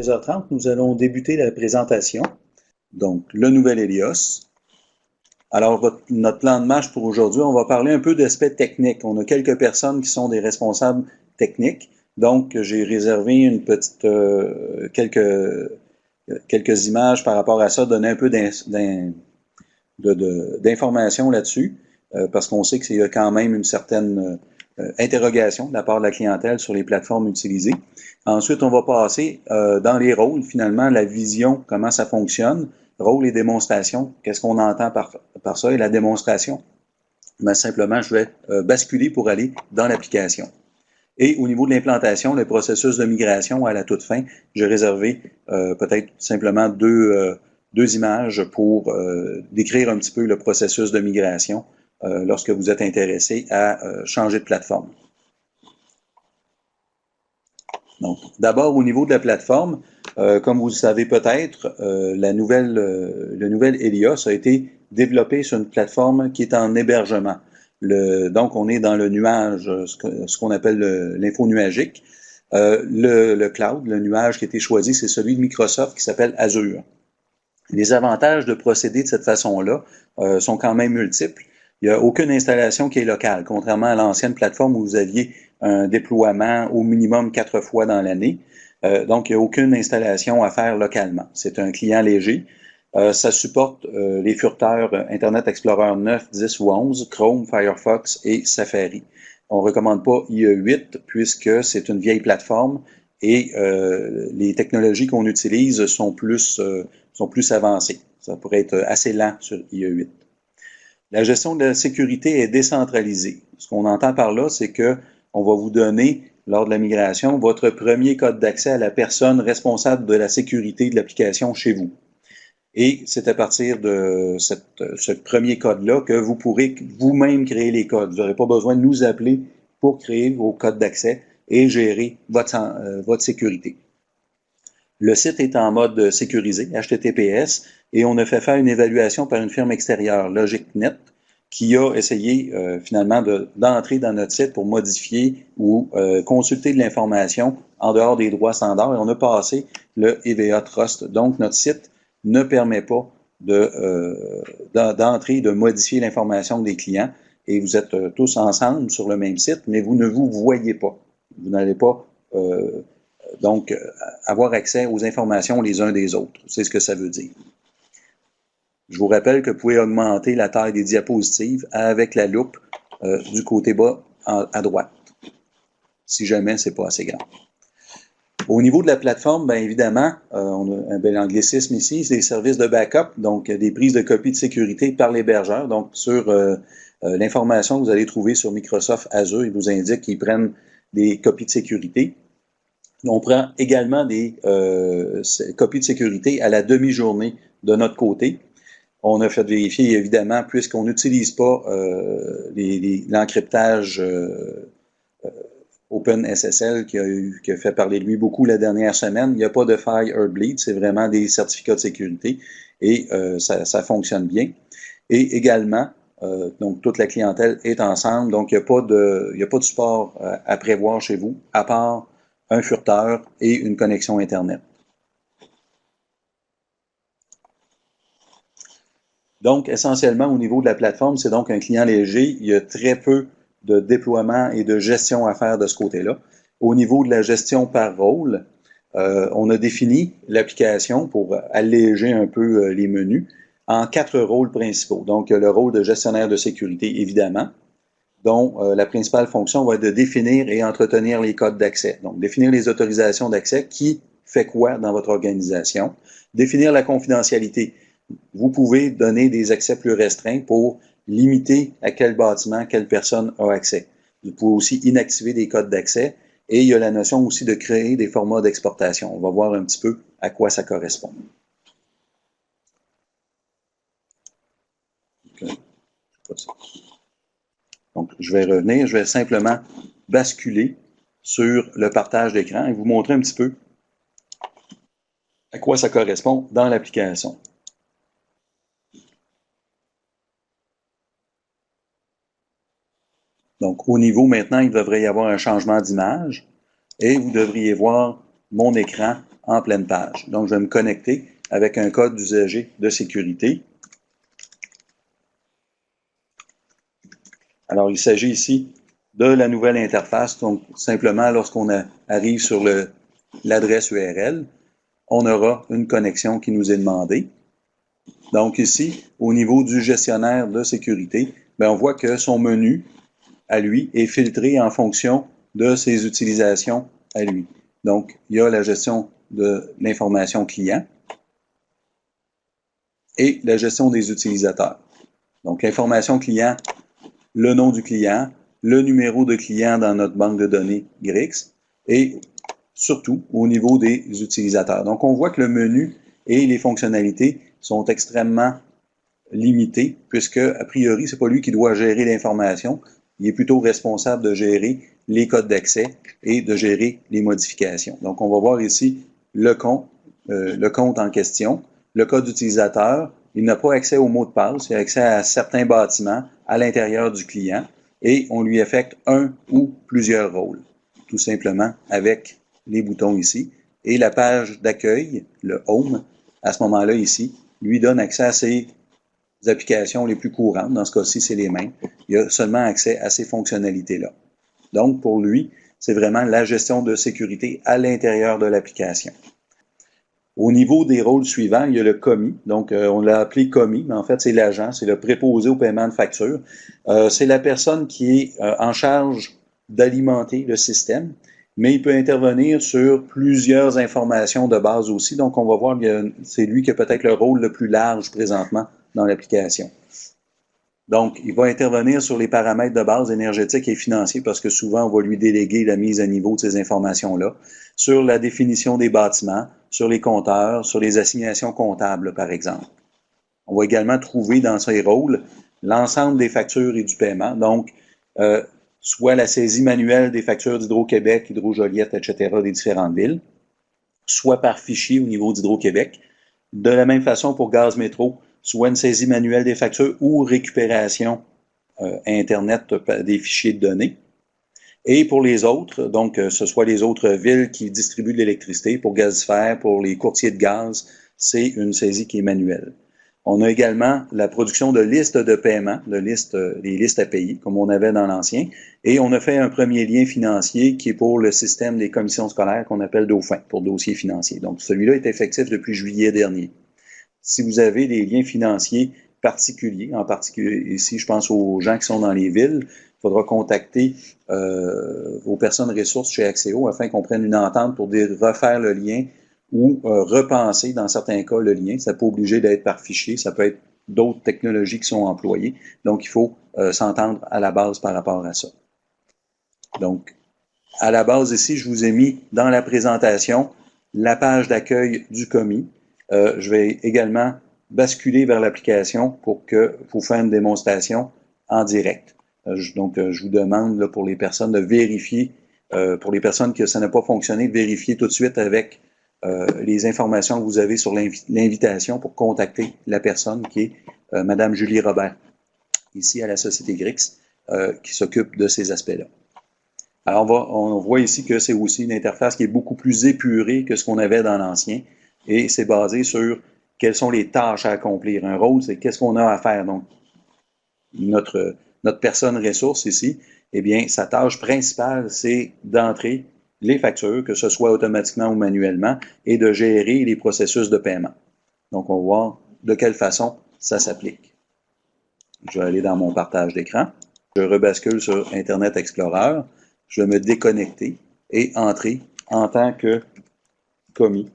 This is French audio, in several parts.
16h30, nous allons débuter la présentation. Donc, le nouvel Helios. Alors, notre plan de marche pour aujourd'hui, on va parler un peu d'aspects techniques. On a quelques personnes qui sont des responsables techniques. Donc, j'ai réservé une petite, quelques images par rapport à ça, donner un peu d'informations là-dessus, parce qu'on sait qu'il y a quand même une certaine interrogation de la part de la clientèle sur les plateformes utilisées. Ensuite, on va passer dans les rôles, finalement, la vision, comment ça fonctionne, rôle et démonstration, qu'est-ce qu'on entend par ça, et la démonstration, ben, simplement, je vais basculer pour aller dans l'application. Et au niveau de l'implantation, le processus de migration à la toute fin, j'ai réservé peut-être simplement deux images pour décrire un petit peu le processus de migration lorsque vous êtes intéressé à changer de plateforme. Donc, d'abord, au niveau de la plateforme, comme vous le savez peut-être, le nouvel Helios a été développé sur une plateforme qui est en hébergement. Donc, on est dans le nuage, ce qu'on appelle l'info nuagique. Le cloud, le nuage qui a été choisi, c'est celui de Microsoft qui s'appelle Azure. Les avantages de procéder de cette façon-là sont quand même multiples. Il n'y a aucune installation qui est locale, contrairement à l'ancienne plateforme où vous aviez un déploiement au minimum 4 fois dans l'année. Donc, il n'y a aucune installation à faire localement. C'est un client léger. Ça supporte les furteurs Internet Explorer 9, 10 ou 11, Chrome, Firefox et Safari. On ne recommande pas IE8 puisque c'est une vieille plateforme et les technologies qu'on utilise sont plus avancées. Ça pourrait être assez lent sur IE8. La gestion de la sécurité est décentralisée. Ce qu'on entend par là, c'est que on va vous donner, lors de la migration, votre premier code d'accès à la personne responsable de la sécurité de l'application chez vous. Et c'est à partir de ce premier code-là que vous pourrez vous-même créer les codes. Vous n'aurez pas besoin de nous appeler pour créer vos codes d'accès et gérer votre sécurité. Le site est en mode sécurisé, HTTPS, et on a fait faire une évaluation par une firme extérieure, LogicNet, qui a essayé finalement d'entrer dans notre site pour modifier ou consulter de l'information en dehors des droits standards, et on a passé le EVA Trust. Donc, notre site ne permet pas d'entrer, de modifier l'information des clients, et vous êtes tous ensemble sur le même site, mais vous ne vous voyez pas. Vous n'allez pas donc avoir accès aux informations les uns des autres. C'est ce que ça veut dire. Je vous rappelle que vous pouvez augmenter la taille des diapositives avec la loupe du côté bas à droite, si jamais c'est pas assez grand. Au niveau de la plateforme, bien évidemment, on a un bel anglicisme ici, c'est des services de backup, donc des prises de copies de sécurité par l'hébergeur. Donc, sur l'information que vous allez trouver sur Microsoft Azure, ils vous indiquent qu'ils prennent des copies de sécurité. On prend également des copies de sécurité à la demi-journée de notre côté. On a fait vérifier, évidemment, puisqu'on n'utilise pas l'encryptage OpenSSL qui a fait parler de lui beaucoup la dernière semaine. Il n'y a pas de faille Heartbleed, c'est vraiment des certificats de sécurité et ça fonctionne bien. Et également, donc toute la clientèle est ensemble, donc il n'y a pas de support à prévoir chez vous, à part un furteur et une connexion Internet. Donc, essentiellement, au niveau de la plateforme, c'est donc un client léger. Il y a très peu de déploiement et de gestion à faire de ce côté-là. Au niveau de la gestion par rôle, on a défini l'application pour alléger un peu les menus en 4 rôles principaux. Donc, le rôle de gestionnaire de sécurité, évidemment, dont la principale fonction va être de définir et entretenir les codes d'accès. Donc, définir les autorisations d'accès, qui fait quoi dans votre organisation. Définir la confidentialité. Vous pouvez donner des accès plus restreints pour limiter à quel bâtiment, quelle personne a accès. Vous pouvez aussi inactiver des codes d'accès et il y a la notion aussi de créer des formats d'exportation. On va voir un petit peu à quoi ça correspond. Donc, je vais revenir, je vais simplement basculer sur le partage d'écran et vous montrer un petit peu à quoi ça correspond dans l'application. Donc, au niveau maintenant, il devrait y avoir un changement d'image et vous devriez voir mon écran en pleine page. Donc, je vais me connecter avec un code d'usager de sécurité. Alors, il s'agit ici de la nouvelle interface. Donc, simplement, lorsqu'on arrive sur l'adresse URL, on aura une connexion qui nous est demandée. Donc, ici, au niveau du gestionnaire de sécurité, on voit que son menu, à lui, est filtré en fonction de ses utilisations à lui. Donc, il y a la gestion de l'information client et la gestion des utilisateurs. Donc, l'information client, le nom du client, le numéro de client dans notre banque de données GRIX et surtout au niveau des utilisateurs. Donc, on voit que le menu et les fonctionnalités sont extrêmement limités puisque, a priori, c'est pas lui qui doit gérer l'information. Il est plutôt responsable de gérer les codes d'accès et de gérer les modifications. Donc, on va voir ici le compte en question, le code utilisateur. Il n'a pas accès au mot de passe, il a accès à certains bâtiments à l'intérieur du client et on lui affecte un ou plusieurs rôles, tout simplement avec les boutons ici. Et la page d'accueil, le Home, à ce moment-là ici, lui donne accès à ses applications les plus courantes. Dans ce cas-ci, c'est les mêmes. Il a seulement accès à ces fonctionnalités-là. Donc, pour lui, c'est vraiment la gestion de sécurité à l'intérieur de l'application. Au niveau des rôles suivants, il y a le commis. Donc, on l'a appelé commis, mais en fait, c'est l'agent, c'est le préposé au paiement de facture. C'est la personne qui est en charge d'alimenter le système, mais il peut intervenir sur plusieurs informations de base aussi. Donc, on va voir que c'est lui qui a peut-être le rôle le plus large présentement dans l'application. Donc, il va intervenir sur les paramètres de base énergétiques et financiers parce que souvent, on va lui déléguer la mise à niveau de ces informations-là, sur la définition des bâtiments, sur les compteurs, sur les assignations comptables, par exemple. On va également trouver dans ces rôles l'ensemble des factures et du paiement, donc soit la saisie manuelle des factures d'Hydro-Québec, Hydro-Joliette, etc., des différentes villes, soit par fichier au niveau d'Hydro-Québec. De la même façon pour Gaz Métro, soit une saisie manuelle des factures ou récupération Internet des fichiers de données. Et pour les autres, donc ce soit les autres villes qui distribuent de l'électricité, pour Gazifère, pour les courtiers de gaz, c'est une saisie qui est manuelle. On a également la production de listes de paiement, les listes à payer, comme on avait dans l'ancien. Et on a fait un premier lien financier qui est pour le système des commissions scolaires qu'on appelle DAUPHIN, pour dossier financier. Donc, celui-là est effectif depuis juillet dernier. Si vous avez des liens financiers particuliers, en particulier ici, je pense aux gens qui sont dans les villes, il faudra contacter vos personnes ressources chez Axéo afin qu'on prenne une entente pour refaire le lien ou repenser, dans certains cas, le lien. Ça n'est pas obligé d'être par fichier, ça peut être d'autres technologies qui sont employées. Donc, il faut s'entendre à la base par rapport à ça. Donc, à la base ici, je vous ai mis dans la présentation la page d'accueil du commis. Je vais également basculer vers l'application pour faire une démonstration en direct. Donc, je vous demande là, pour les personnes de vérifier, pour les personnes que ça n'a pas fonctionné, de vérifier tout de suite avec les informations que vous avez sur l'invitation pour contacter la personne qui est Madame Julie Robert, ici à la Société GRIX, qui s'occupe de ces aspects-là. Alors, on voit ici que c'est aussi une interface qui est beaucoup plus épurée que ce qu'on avait dans l'ancien, et c'est basé sur quelles sont les tâches à accomplir. Un rôle, c'est qu'est-ce qu'on a à faire. Donc, notre personne ressource ici, eh bien, sa tâche principale, c'est d'entrer les factures, que ce soit automatiquement ou manuellement, et de gérer les processus de paiement. Donc, on va voir de quelle façon ça s'applique. Je vais aller dans mon partage d'écran. Je rebascule sur Internet Explorer. Je vais me déconnecter et entrer en tant que commis.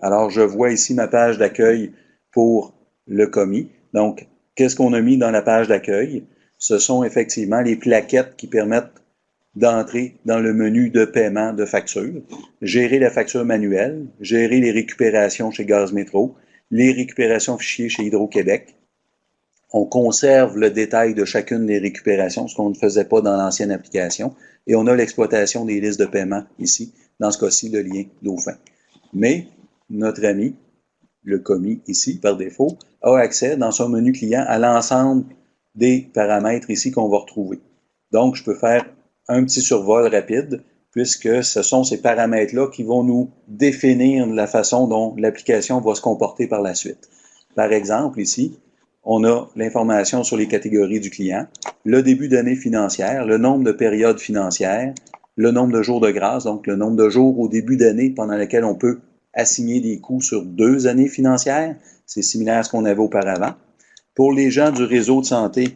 Alors, je vois ici ma page d'accueil pour le commis. Donc, qu'est-ce qu'on a mis dans la page d'accueil? Ce sont effectivement les plaquettes qui permettent d'entrer dans le menu de paiement de facture, gérer la facture manuelle, gérer les récupérations chez Gaz Métro, les récupérations fichiers chez Hydro-Québec. On conserve le détail de chacune des récupérations, ce qu'on ne faisait pas dans l'ancienne application, et on a l'exploitation des listes de paiement ici, dans ce cas-ci, le lien DAUPHIN. Mais notre ami, le commis ici, par défaut, a accès dans son menu client à l'ensemble des paramètres ici qu'on va retrouver. Donc, je peux faire un petit survol rapide, puisque ce sont ces paramètres-là qui vont nous définir la façon dont l'application va se comporter par la suite. Par exemple, ici, on a l'information sur les catégories du client, le début d'année financière, le nombre de périodes financières, le nombre de jours de grâce, donc le nombre de jours au début d'année pendant lequel on peut assigner des coûts sur 2 années financières. C'est similaire à ce qu'on avait auparavant. Pour les gens du réseau de santé,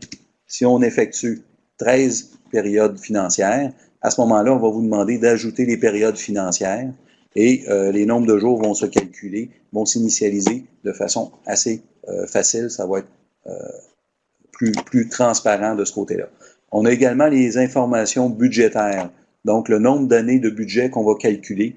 si on effectue 13 périodes financières, à ce moment-là, on va vous demander d'ajouter les périodes financières et les nombres de jours vont se calculer, vont s'initialiser de façon assez facile. Ça va être plus transparent de ce côté-là. On a également les informations budgétaires, donc le nombre d'années de budget qu'on va calculer.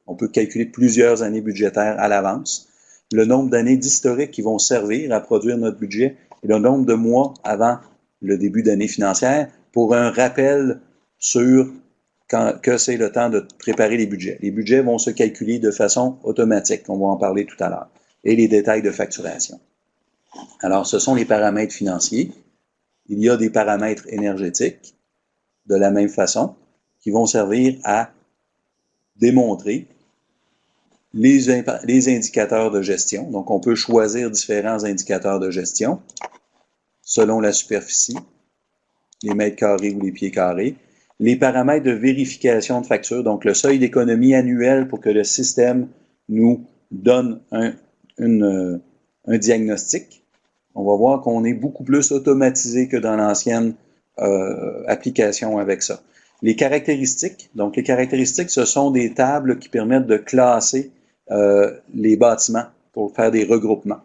On peut calculer plusieurs années budgétaires à l'avance. Le nombre d'années d'historique qui vont servir à produire notre budget et le nombre de mois avant le début d'année financière pour un rappel sur que c'est le temps de préparer les budgets. Les budgets vont se calculer de façon automatique, on va en parler tout à l'heure, et les détails de facturation. Alors, ce sont les paramètres financiers. Il y a des paramètres énergétiques, de la même façon, qui vont servir à démontrer les indicateurs de gestion. Donc, on peut choisir différents indicateurs de gestion selon la superficie, les mètres carrés ou les pieds carrés. Les paramètres de vérification de facture, donc le seuil d'économie annuel pour que le système nous donne un diagnostic. On va voir qu'on est beaucoup plus automatisé que dans l'ancienne application avec ça. Les caractéristiques, donc les caractéristiques, ce sont des tables qui permettent de classer les bâtiments pour faire des regroupements.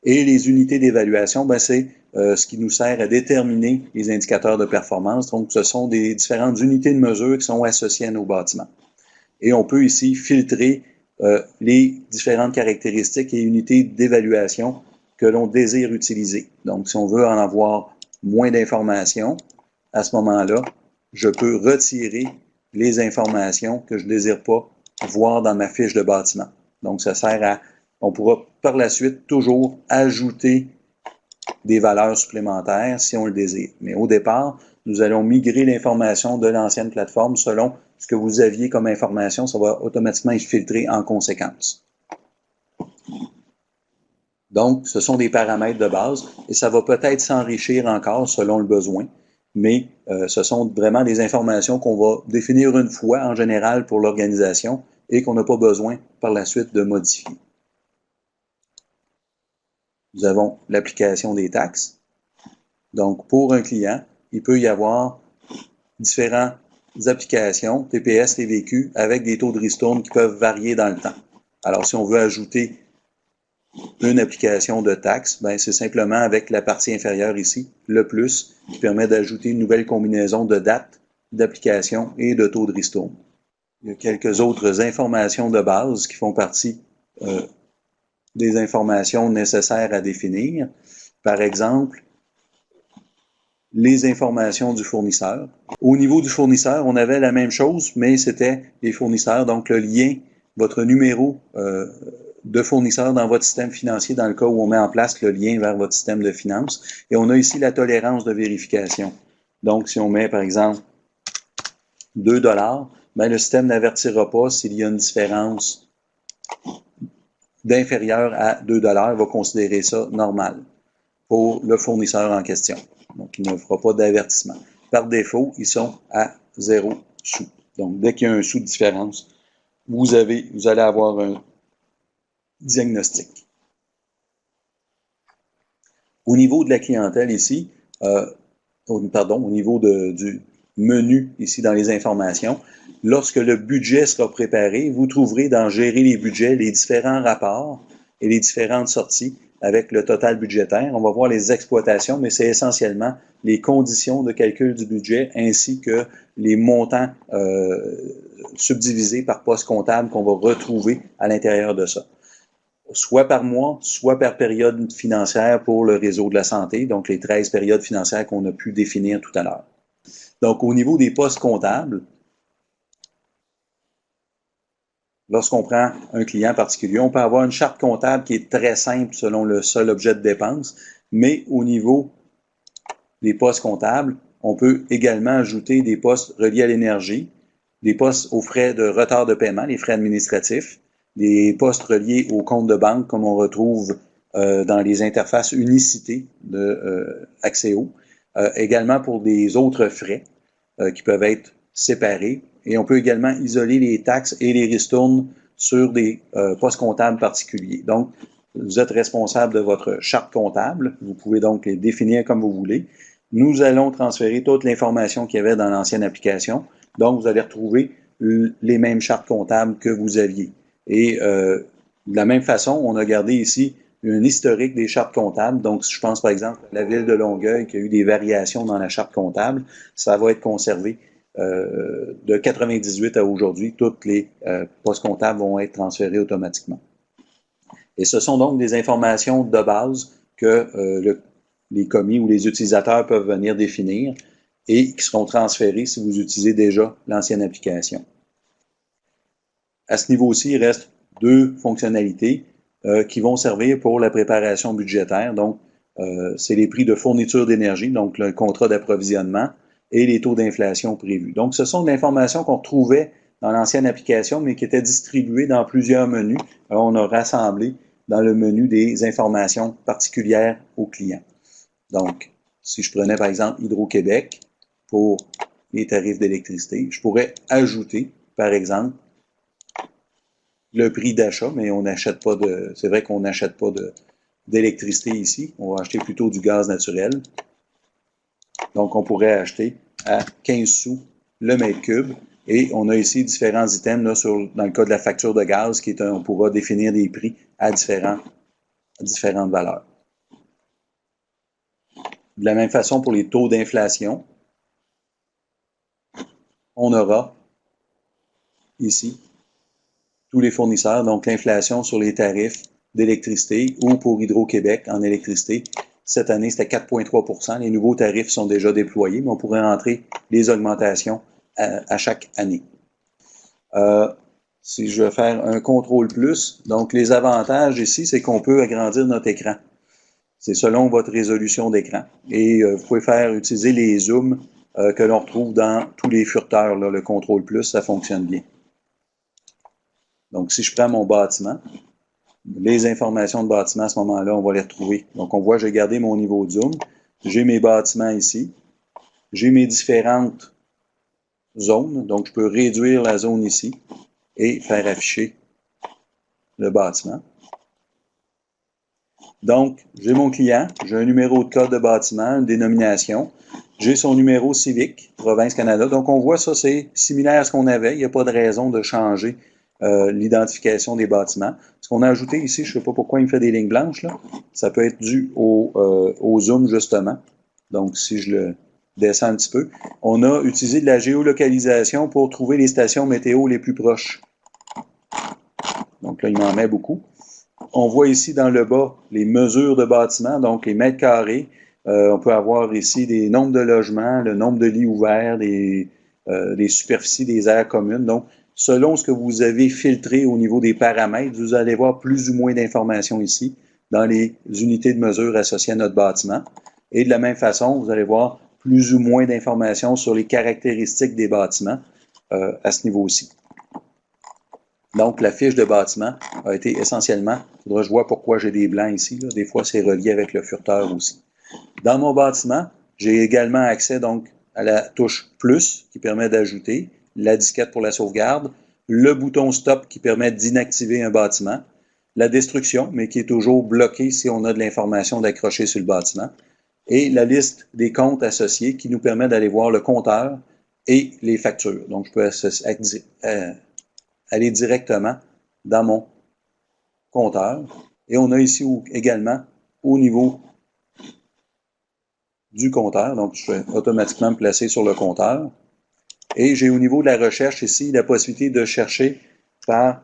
Et les unités d'évaluation, ben, c'est ce qui nous sert à déterminer les indicateurs de performance. Donc, ce sont des différentes unités de mesure qui sont associées à nos bâtiments. Et on peut ici filtrer les différentes caractéristiques et unités d'évaluation que l'on désire utiliser. Donc, si on veut en avoir moins d'informations, à ce moment-là, je peux retirer les informations que je ne désire pas voir dans ma fiche de bâtiment. Donc, ça sert à, on pourra par la suite toujours ajouter des valeurs supplémentaires si on le désire. Mais au départ, nous allons migrer l'information de l'ancienne plateforme selon ce que vous aviez comme information. Ça va automatiquement être filtré en conséquence. Donc, ce sont des paramètres de base et ça va peut-être s'enrichir encore selon le besoin, mais ce sont vraiment des informations qu'on va définir une fois en général pour l'organisation et qu'on n'a pas besoin par la suite de modifier. Nous avons l'application des taxes. Donc, pour un client, il peut y avoir différentes applications, TPS, TVQ, avec des taux de ristourne qui peuvent varier dans le temps. Alors, si on veut ajouter une application de taxe, ben, c'est simplement avec la partie inférieure ici, le plus, qui permet d'ajouter une nouvelle combinaison de dates, d'application et de taux de ristourne. Il y a quelques autres informations de base qui font partie des informations nécessaires à définir. Par exemple, les informations du fournisseur. Au niveau du fournisseur, on avait la même chose, mais c'était les fournisseurs, donc le lien, votre numéro de fournisseur dans votre système financier, dans le cas où on met en place le lien vers votre système de finances. Et on a ici la tolérance de vérification. Donc, si on met, par exemple, 2 $, ben, le système n'avertira pas s'il y a une différence d'inférieur à 2 $, il va considérer ça normal pour le fournisseur en question. Donc, il ne fera pas d'avertissement. Par défaut, ils sont à 0 sous. Donc, dès qu'il y a un sou de différence, vous allez avoir un diagnostic. Au niveau de la clientèle ici, au niveau du menu ici dans les informations, lorsque le budget sera préparé, vous trouverez dans Gérer les budgets les différents rapports et les différentes sorties avec le total budgétaire. On va voir les exploitations, mais c'est essentiellement les conditions de calcul du budget ainsi que les montants subdivisés par poste comptable qu'on va retrouver à l'intérieur de ça. Soit par mois, soit par période financière pour le réseau de la santé, donc les 13 périodes financières qu'on a pu définir tout à l'heure. Donc, au niveau des postes comptables, lorsqu'on prend un client particulier, on peut avoir une charte comptable qui est très simple selon le seul objet de dépense, mais au niveau des postes comptables, on peut également ajouter des postes reliés à l'énergie, des postes aux frais de retard de paiement, les frais administratifs, des postes reliés aux comptes de banque comme on retrouve dans les interfaces Unicité de Axéo, également pour des autres frais qui peuvent être séparés. Et on peut également isoler les taxes et les ristournes sur des postes comptables particuliers. Donc, vous êtes responsable de votre charte comptable. Vous pouvez donc les définir comme vous voulez. Nous allons transférer toute l'information qu'il y avait dans l'ancienne application. Donc, vous allez retrouver les mêmes chartes comptables que vous aviez. Et de la même façon, on a gardé ici un historique des chartes comptables. Donc, si je pense par exemple à la ville de Longueuil qui a eu des variations dans la charte comptable, ça va être conservé de 98 à aujourd'hui. Toutes les postes comptables vont être transférés automatiquement. Et ce sont donc des informations de base que les commis ou les utilisateurs peuvent venir définir et qui seront transférés si vous utilisez déjà l'ancienne application. À ce niveau-ci, il reste deux fonctionnalités qui vont servir pour la préparation budgétaire. Donc, c'est les prix de fourniture d'énergie, donc le contrat d'approvisionnement et les taux d'inflation prévus. Donc, ce sont de l'information qu'on retrouvait dans l'ancienne application, mais qui était distribuée dans plusieurs menus. Alors, on a rassemblé dans le menu des informations particulières aux clients. Donc, si je prenais par exemple Hydro-Québec pour les tarifs d'électricité, je pourrais ajouter, par exemple, le prix d'achat, mais on n'achète pas de. C'est vrai qu'on n'achète pas d'électricité ici. On va acheter plutôt du gaz naturel. Donc, on pourrait acheter à 15 sous le mètre cube. Et on a ici différents items là, dans le cas de la facture de gaz, on pourra définir des prix à différentes valeurs. De la même façon, pour les taux d'inflation, on aura ici tous les fournisseurs, donc l'inflation sur les tarifs d'électricité ou pour Hydro-Québec en électricité. Cette année, c'était 4,3 %. Les nouveaux tarifs sont déjà déployés, mais on pourrait entrer les augmentations à chaque année. Si je veux faire un contrôle plus, donc les avantages ici, c'est qu'on peut agrandir notre écran. C'est selon votre résolution d'écran. Et vous pouvez utiliser les zooms que l'on retrouve dans tous les furteurs. Là, le contrôle plus, ça fonctionne bien. Donc, si je prends mon bâtiment, les informations de bâtiment à ce moment-là, on va les retrouver. Donc, on voit, j'ai gardé mon niveau de zoom. J'ai mes bâtiments ici. J'ai mes différentes zones. Donc, je peux réduire la zone ici et faire afficher le bâtiment. Donc, j'ai mon client, j'ai un numéro de code de bâtiment, une dénomination. J'ai son numéro civique, Province Canada. Donc, on voit ça, c'est similaire à ce qu'on avait. Il n'y a pas de raison de changer l'identification des bâtiments. Ce qu'on a ajouté ici, je ne sais pas pourquoi il me fait des lignes blanches, là. Ça peut être dû au zoom, justement. Donc, si je le descends un petit peu, on a utilisé de la géolocalisation pour trouver les stations météo les plus proches. Donc là, il m'en met beaucoup. On voit ici dans le bas les mesures de bâtiments, donc les mètres carrés. On peut avoir ici des nombres de logements, le nombre de lits ouverts, les superficies des aires communes. Donc, selon ce que vous avez filtré au niveau des paramètres, vous allez voir plus ou moins d'informations ici dans les unités de mesure associées à notre bâtiment. Et de la même façon, vous allez voir plus ou moins d'informations sur les caractéristiques des bâtiments à ce niveau-ci. Donc, la fiche de bâtiment a été essentiellement, je vois pourquoi j'ai des blancs ici, là. Des fois, c'est relié avec le furteur aussi. Dans mon bâtiment, j'ai également accès donc à la touche plus qui permet d'ajouter, la disquette pour la sauvegarde, le bouton stop qui permet d'inactiver un bâtiment, la destruction, mais qui est toujours bloquée si on a de l'information d'accrocher sur le bâtiment, et la liste des comptes associés qui nous permet d'aller voir le compteur et les factures. Donc, je peux aller directement dans mon compteur. Et on a ici également au niveau du compteur, donc je vais automatiquement me placer sur le compteur. Et j'ai au niveau de la recherche ici la possibilité de chercher par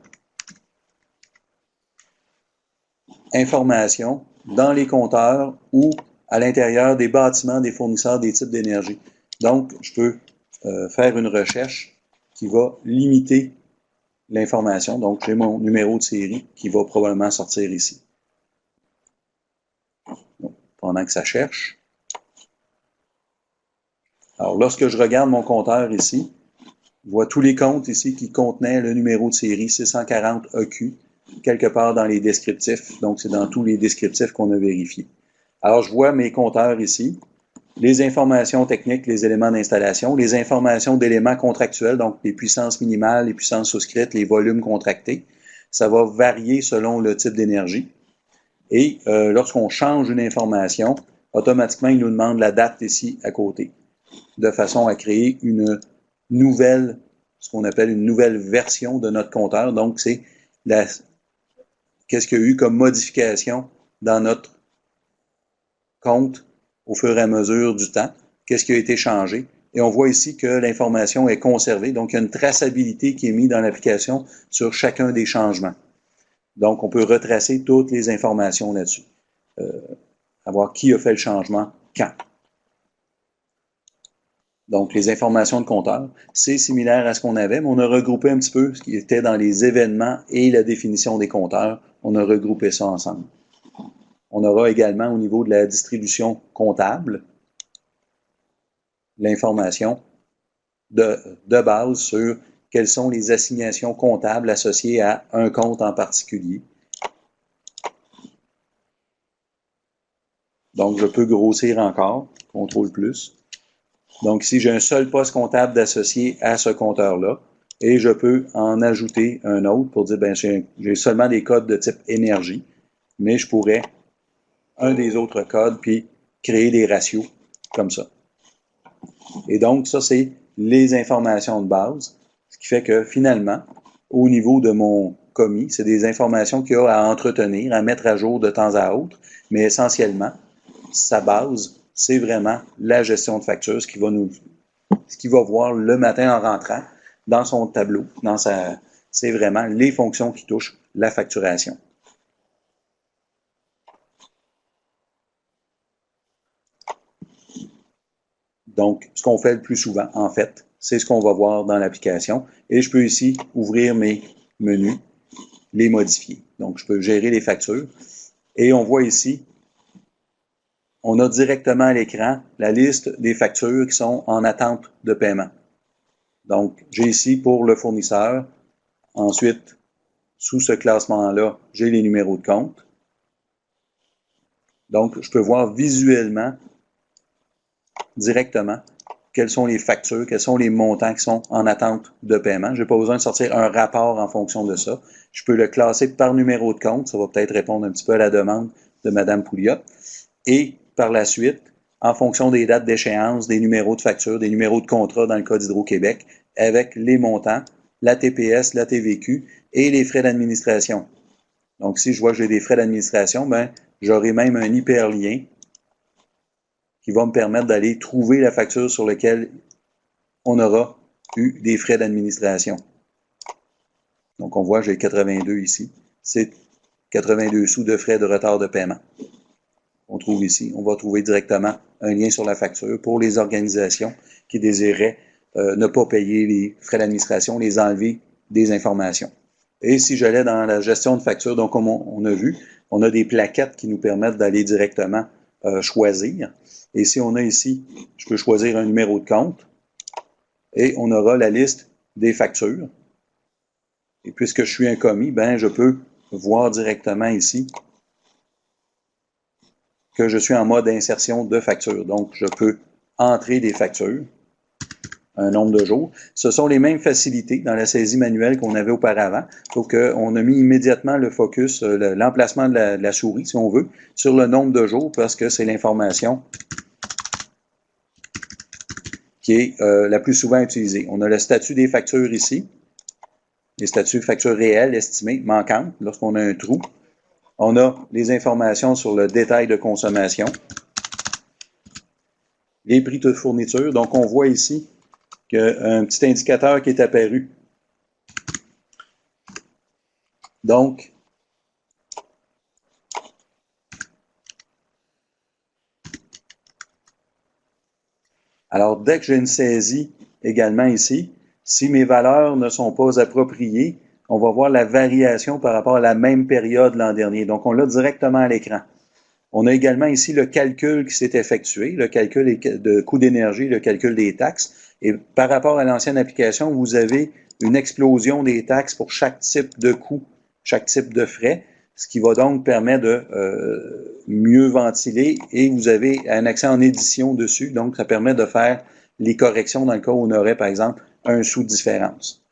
information dans les compteurs ou à l'intérieur des bâtiments des fournisseurs des types d'énergie. Donc, je peux faire une recherche qui va limiter l'information. Donc, j'ai mon numéro de série qui va probablement sortir ici. Donc, pendant que ça cherche. Alors, lorsque je regarde mon compteur ici, je vois tous les comptes ici qui contenaient le numéro de série 640EQ, quelque part dans les descriptifs. Donc, c'est dans tous les descriptifs qu'on a vérifiés. Alors, je vois mes compteurs ici, les informations techniques, les éléments d'installation, les informations d'éléments contractuels, donc les puissances minimales, les puissances souscrites, les volumes contractés. Ça va varier selon le type d'énergie. Et lorsqu'on change une information, automatiquement, il nous demande la date ici à côté, de façon à créer une nouvelle, ce qu'on appelle une nouvelle version de notre compteur. Donc, c'est qu'est-ce qu'il y a eu comme modification dans notre compte au fur et à mesure du temps, qu'est-ce qui a été changé. Et on voit ici que l'information est conservée. Donc, il y a une traçabilité qui est mise dans l'application sur chacun des changements. Donc, on peut retracer toutes les informations là-dessus. Savoir qui a fait le changement, quand. Donc, les informations de compteur, c'est similaire à ce qu'on avait, mais on a regroupé un petit peu ce qui était dans les événements et la définition des compteurs. On a regroupé ça ensemble. On aura également au niveau de la distribution comptable l'information de base sur quelles sont les assignations comptables associées à un compte en particulier. Donc, je peux grossir encore, CTRL plus. Donc, ici, j'ai un seul poste comptable d'associé à ce compteur-là. Et je peux en ajouter un autre pour dire, ben, j'ai seulement des codes de type énergie, mais je pourrais un des autres codes, puis créer des ratios comme ça. Et donc, ça, c'est les informations de base, ce qui fait que finalement, au niveau de mon commis, c'est des informations qu'il y a à entretenir, à mettre à jour de temps à autre, mais essentiellement, sa base, c'est vraiment la gestion de factures, ce qu'il va voir le matin en rentrant dans son tableau, c'est vraiment les fonctions qui touchent la facturation. Donc, ce qu'on fait le plus souvent, en fait, c'est ce qu'on va voir dans l'application. Et je peux ici ouvrir mes menus, les modifier. Donc, je peux gérer les factures. Et on voit ici, on a directement à l'écran la liste des factures qui sont en attente de paiement. Donc, j'ai ici pour le fournisseur. Ensuite, sous ce classement-là, j'ai les numéros de compte. Donc, je peux voir visuellement, directement, quelles sont les factures, quels sont les montants qui sont en attente de paiement. Je n'ai pas besoin de sortir un rapport en fonction de ça. Je peux le classer par numéro de compte. Ça va peut-être répondre un petit peu à la demande de Mme Pouliot. Et par la suite, en fonction des dates d'échéance, des numéros de facture, des numéros de contrat dans le cas d'Hydro-Québec, avec les montants, la TPS, la TVQ et les frais d'administration. Donc, si je vois que j'ai des frais d'administration, ben, j'aurai même un hyperlien qui va me permettre d'aller trouver la facture sur laquelle on aura eu des frais d'administration. Donc, on voit que j'ai 82 ici. C'est 82 sous de frais de retard de paiement. On trouve ici. On va trouver directement un lien sur la facture pour les organisations qui désiraient ne pas payer les frais d'administration, les enlever des informations. Et si j'allais dans la gestion de facture, donc comme on a vu, on a des plaquettes qui nous permettent d'aller directement choisir. Et si on a ici, je peux choisir un numéro de compte et on aura la liste des factures. Et puisque je suis un commis, ben je peux voir directement ici que je suis en mode insertion de factures. Donc, je peux entrer des factures, un nombre de jours. Ce sont les mêmes facilités dans la saisie manuelle qu'on avait auparavant, sauf qu'on a mis immédiatement le focus, l'emplacement de la souris, si on veut, sur le nombre de jours, parce que c'est l'information qui est la plus souvent utilisée. On a le statut des factures ici, les statuts de factures réelles, estimées, manquantes, lorsqu'on a un trou. On a les informations sur le détail de consommation, les prix de fourniture. Donc, on voit ici qu'il y a un petit indicateur qui est apparu. Donc, alors, dès que j'ai une saisie également ici, si mes valeurs ne sont pas appropriées, on va voir la variation par rapport à la même période l'an dernier. Donc, on l'a directement à l'écran. On a également ici le calcul qui s'est effectué, le calcul de coût d'énergie, le calcul des taxes. Et par rapport à l'ancienne application, vous avez une explosion des taxes pour chaque type de coût, chaque type de frais, ce qui va donc permettre de mieux ventiler et vous avez un accès en édition dessus, donc ça permet de faire les corrections dans le cas où on aurait, par exemple, un sous-différence.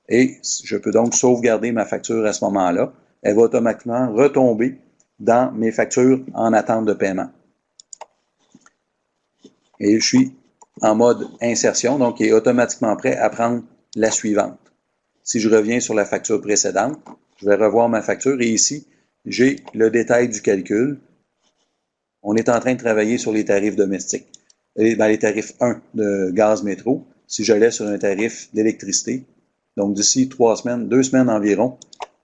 Et je peux donc sauvegarder ma facture à ce moment-là. Elle va automatiquement retomber dans mes factures en attente de paiement. Et je suis en mode insertion, donc il est automatiquement prêt à prendre la suivante. Si je reviens sur la facture précédente, je vais revoir ma facture et ici, j'ai le détail du calcul. On est en train de travailler sur les tarifs domestiques. Et dans les tarifs 1 de gaz métro, si j'allais sur un tarif d'électricité, donc d'ici 2 semaines environ,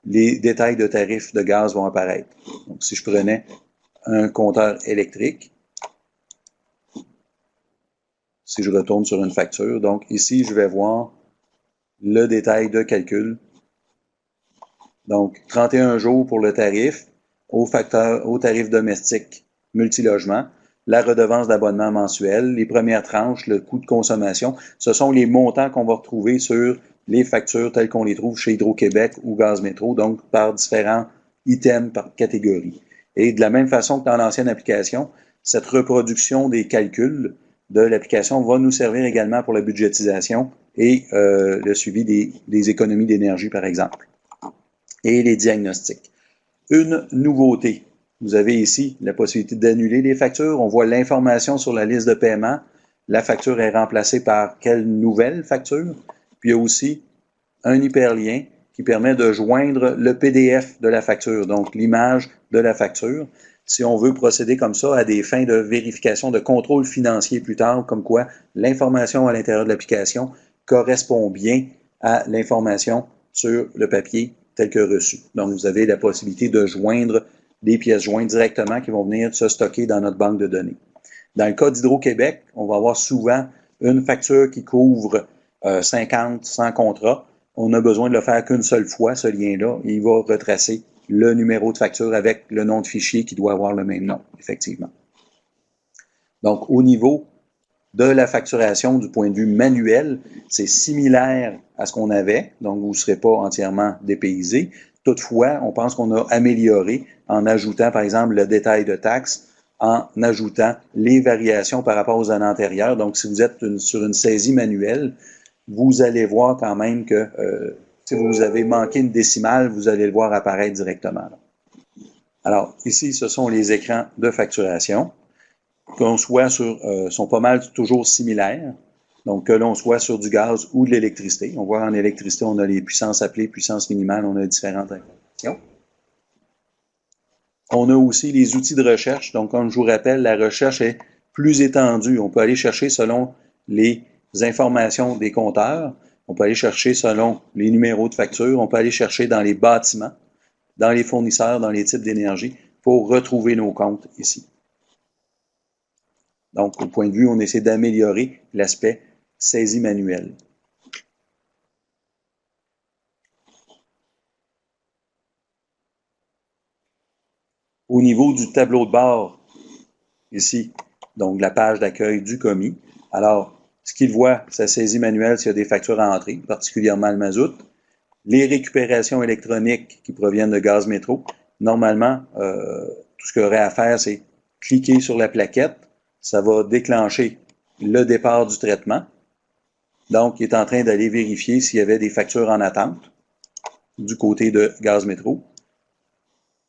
les détails de tarifs de gaz vont apparaître. Donc, si je prenais un compteur électrique, si je retourne sur une facture, donc ici, je vais voir le détail de calcul. Donc, 31 jours pour le tarif, au tarif domestique multilogement, la redevance d'abonnement mensuel, les premières tranches, le coût de consommation. Ce sont les montants qu'on va retrouver sur les factures telles qu'on les trouve chez Hydro-Québec ou Gaz Métro, donc par différents items par catégorie. Et de la même façon que dans l'ancienne application, cette reproduction des calculs de l'application va nous servir également pour la budgétisation et le suivi des économies d'énergie, par exemple, et les diagnostics. Une nouveauté. Vous avez ici la possibilité d'annuler les factures. On voit l'information sur la liste de paiement. La facture est remplacée par quelle nouvelle facture? Puis il y a aussi un hyperlien qui permet de joindre le PDF de la facture, donc l'image de la facture. Si on veut procéder comme ça à des fins de vérification, de contrôle financier plus tard, comme quoi l'information à l'intérieur de l'application correspond bien à l'information sur le papier tel que reçu. Donc, vous avez la possibilité de joindre des pièces jointes directement qui vont venir se stocker dans notre banque de données. Dans le cas d'Hydro-Québec, on va avoir souvent une facture qui couvre 50, 100 contrats. On n'a besoin de le faire qu'une seule fois, ce lien-là. Il va retracer le numéro de facture avec le nom de fichier qui doit avoir le même nom, effectivement. Donc, au niveau de la facturation du point de vue manuel, c'est similaire à ce qu'on avait, donc vous ne serez pas entièrement dépaysé. Toutefois, on pense qu'on a amélioré en ajoutant, par exemple, le détail de taxes, en ajoutant les variations par rapport aux années antérieures. Donc, si vous êtes sur une saisie manuelle, vous allez voir quand même que si vous avez manqué une décimale, vous allez le voir apparaître directement. Là. Alors, ici, ce sont les écrans de facturation. Qu'on soit sur, sont pas mal toujours similaires. Donc, que l'on soit sur du gaz ou de l'électricité. On voit en électricité, on a les puissances appelées, puissance minimale, on a différentes informations. On a aussi les outils de recherche. Donc, comme je vous rappelle, la recherche est plus étendue. On peut aller chercher selon les informations des compteurs. On peut aller chercher selon les numéros de facture. On peut aller chercher dans les bâtiments, dans les fournisseurs, dans les types d'énergie pour retrouver nos comptes ici. Donc, au point de vue, on essaie d'améliorer l'aspect saisie manuelle. Au niveau du tableau de bord, ici, donc la page d'accueil du commis, alors, ce qu'il voit, sa saisie manuelle s'il y a des factures à entrer, particulièrement le mazout, les récupérations électroniques qui proviennent de Gaz Métro. Normalement, tout ce qu'il y aurait à faire, c'est cliquer sur la plaquette. Ça va déclencher le départ du traitement. Donc, il est en train d'aller vérifier s'il y avait des factures en attente du côté de Gaz Métro.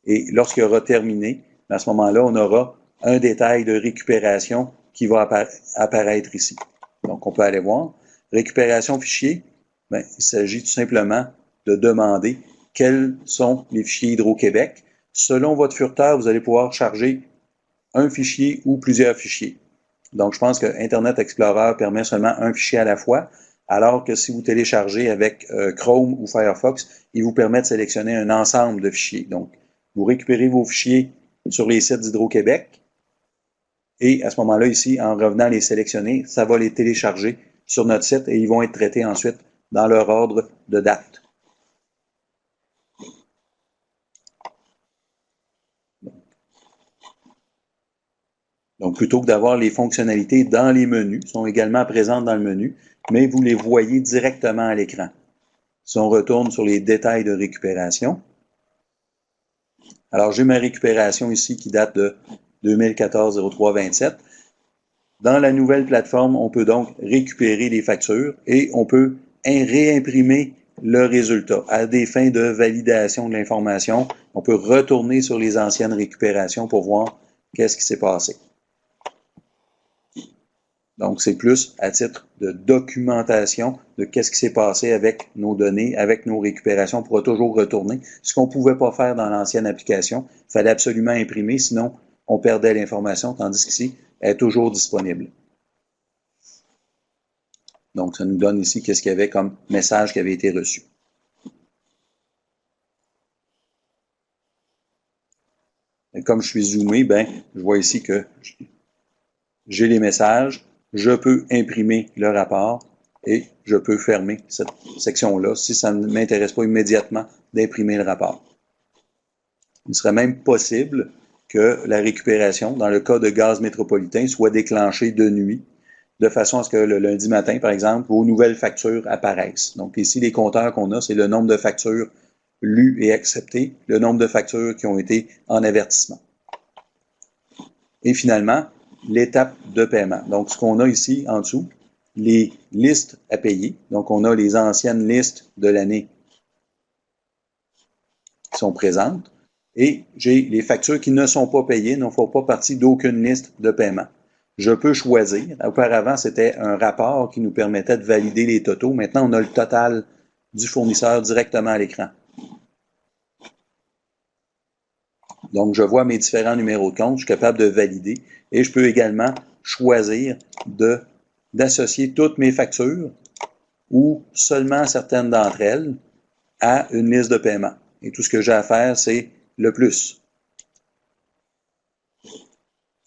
Et lorsqu'il aura terminé, à ce moment-là, on aura un détail de récupération qui va apparaître ici. Donc, on peut aller voir. Récupération fichier, il s'agit tout simplement de demander quels sont les fichiers Hydro-Québec. Selon votre furteur, vous allez pouvoir charger un fichier ou plusieurs fichiers. Donc, je pense que Internet Explorer permet seulement un fichier à la fois, alors que si vous téléchargez avec Chrome ou Firefox, il vous permet de sélectionner un ensemble de fichiers. Donc, vous récupérez vos fichiers sur les sites d'Hydro-Québec et à ce moment-là, ici, en revenant les sélectionner, ça va les télécharger sur notre site et ils vont être traités ensuite dans leur ordre de date. Donc, plutôt que d'avoir les fonctionnalités dans les menus, sont également présentes dans le menu, mais vous les voyez directement à l'écran. Si on retourne sur les détails de récupération, alors j'ai ma récupération ici qui date de 2014-03-27. Dans la nouvelle plateforme, on peut donc récupérer les factures et on peut réimprimer le résultat à des fins de validation de l'information. On peut retourner sur les anciennes récupérations pour voir qu'est-ce qui s'est passé. Donc, c'est plus à titre de documentation de qu'est-ce qui s'est passé avec nos données, avec nos récupérations. On pourra toujours retourner. Ce qu'on ne pouvait pas faire dans l'ancienne application, il fallait absolument imprimer, sinon on perdait l'information, tandis qu'ici, elle est toujours disponible. Donc, ça nous donne ici qu'est-ce qu'il y avait comme message qui avait été reçu. Et comme je suis zoomé, ben, je vois ici que j'ai les messages, je peux imprimer le rapport et je peux fermer cette section-là si ça ne m'intéresse pas immédiatement d'imprimer le rapport. Il serait même possible que la récupération, dans le cas de gaz métropolitain, soit déclenchée de nuit, de façon à ce que le lundi matin, par exemple, vos nouvelles factures apparaissent. Donc ici, les compteurs qu'on a, c'est le nombre de factures lues et acceptées, le nombre de factures qui ont été en avertissement. Et finalement, l'étape de paiement. Donc, ce qu'on a ici en dessous, les listes à payer. Donc, on a les anciennes listes de l'année qui sont présentes. Et j'ai les factures qui ne sont pas payées, ne font pas partie d'aucune liste de paiement. Je peux choisir. Auparavant, c'était un rapport qui nous permettait de valider les totaux. Maintenant, on a le total du fournisseur directement à l'écran. Donc, je vois mes différents numéros de compte, je suis capable de valider et je peux également choisir d'associer toutes mes factures ou seulement certaines d'entre elles à une liste de paiement. Et tout ce que j'ai à faire, c'est le plus.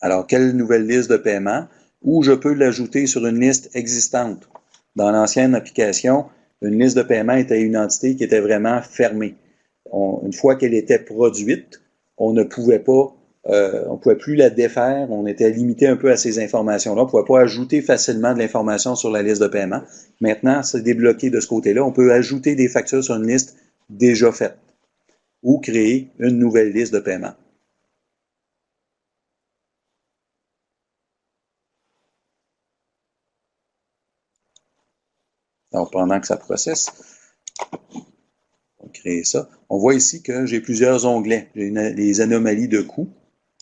Alors, quelle nouvelle liste de paiement? Ou je peux l'ajouter sur une liste existante. Dans l'ancienne application, une liste de paiement était une entité qui était vraiment fermée. Une fois qu'elle était produite, on ne pouvait pas, on pouvait plus la défaire, on était limité un peu à ces informations-là, on ne pouvait pas ajouter facilement de l'information sur la liste de paiement. Maintenant, c'est débloqué de ce côté-là. On peut ajouter des factures sur une liste déjà faite ou créer une nouvelle liste de paiement. Alors, pendant que ça processe, on va créer ça. On voit ici que j'ai plusieurs onglets. J'ai les anomalies de coûts.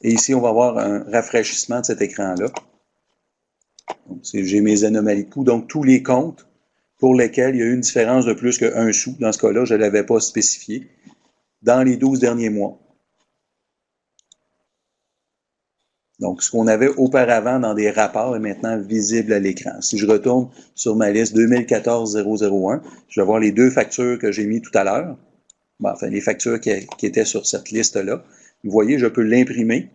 Et ici, on va avoir un rafraîchissement de cet écran-là. J'ai mes anomalies de coûts. Donc, tous les comptes pour lesquels il y a eu une différence de plus que 1 sou. Dans ce cas-là, je ne l'avais pas spécifié. Dans les 12 derniers mois. Donc, ce qu'on avait auparavant dans des rapports est maintenant visible à l'écran. Si je retourne sur ma liste 2014-001, je vais voir les deux factures que j'ai mis tout à l'heure. Bon, enfin, les factures qui étaient sur cette liste-là. Vous voyez, je peux l'imprimer.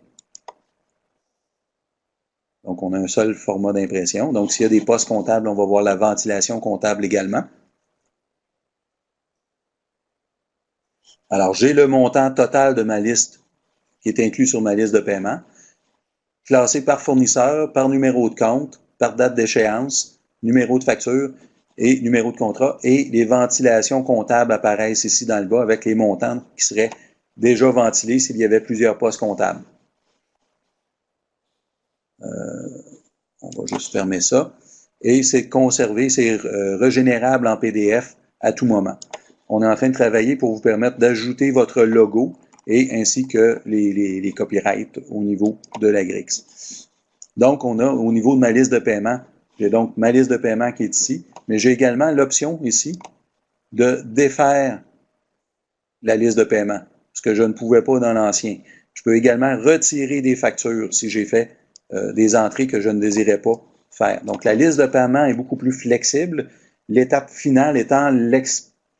Donc, on a un seul format d'impression. Donc, s'il y a des postes comptables, on va voir la ventilation comptable également. Alors, j'ai le montant total de ma liste qui est inclus sur ma liste de paiement, classé par fournisseur, par numéro de compte, par date d'échéance, numéro de facture et numéro de contrat. Et les ventilations comptables apparaissent ici dans le bas avec les montants qui seraient déjà ventilés s'il y avait plusieurs postes comptables. On va juste fermer ça. Et c'est conservé, c'est régénérable en PDF à tout moment. On est en train de travailler pour vous permettre d'ajouter votre logo et ainsi que les copyrights au niveau de la Grix. Donc, on a au niveau de ma liste de paiement, j'ai donc ma liste de paiement qui est ici, mais j'ai également l'option ici de défaire la liste de paiement, ce que je ne pouvais pas dans l'ancien. Je peux également retirer des factures si j'ai fait des entrées que je ne désirais pas faire. Donc, la liste de paiement est beaucoup plus flexible, l'étape finale étant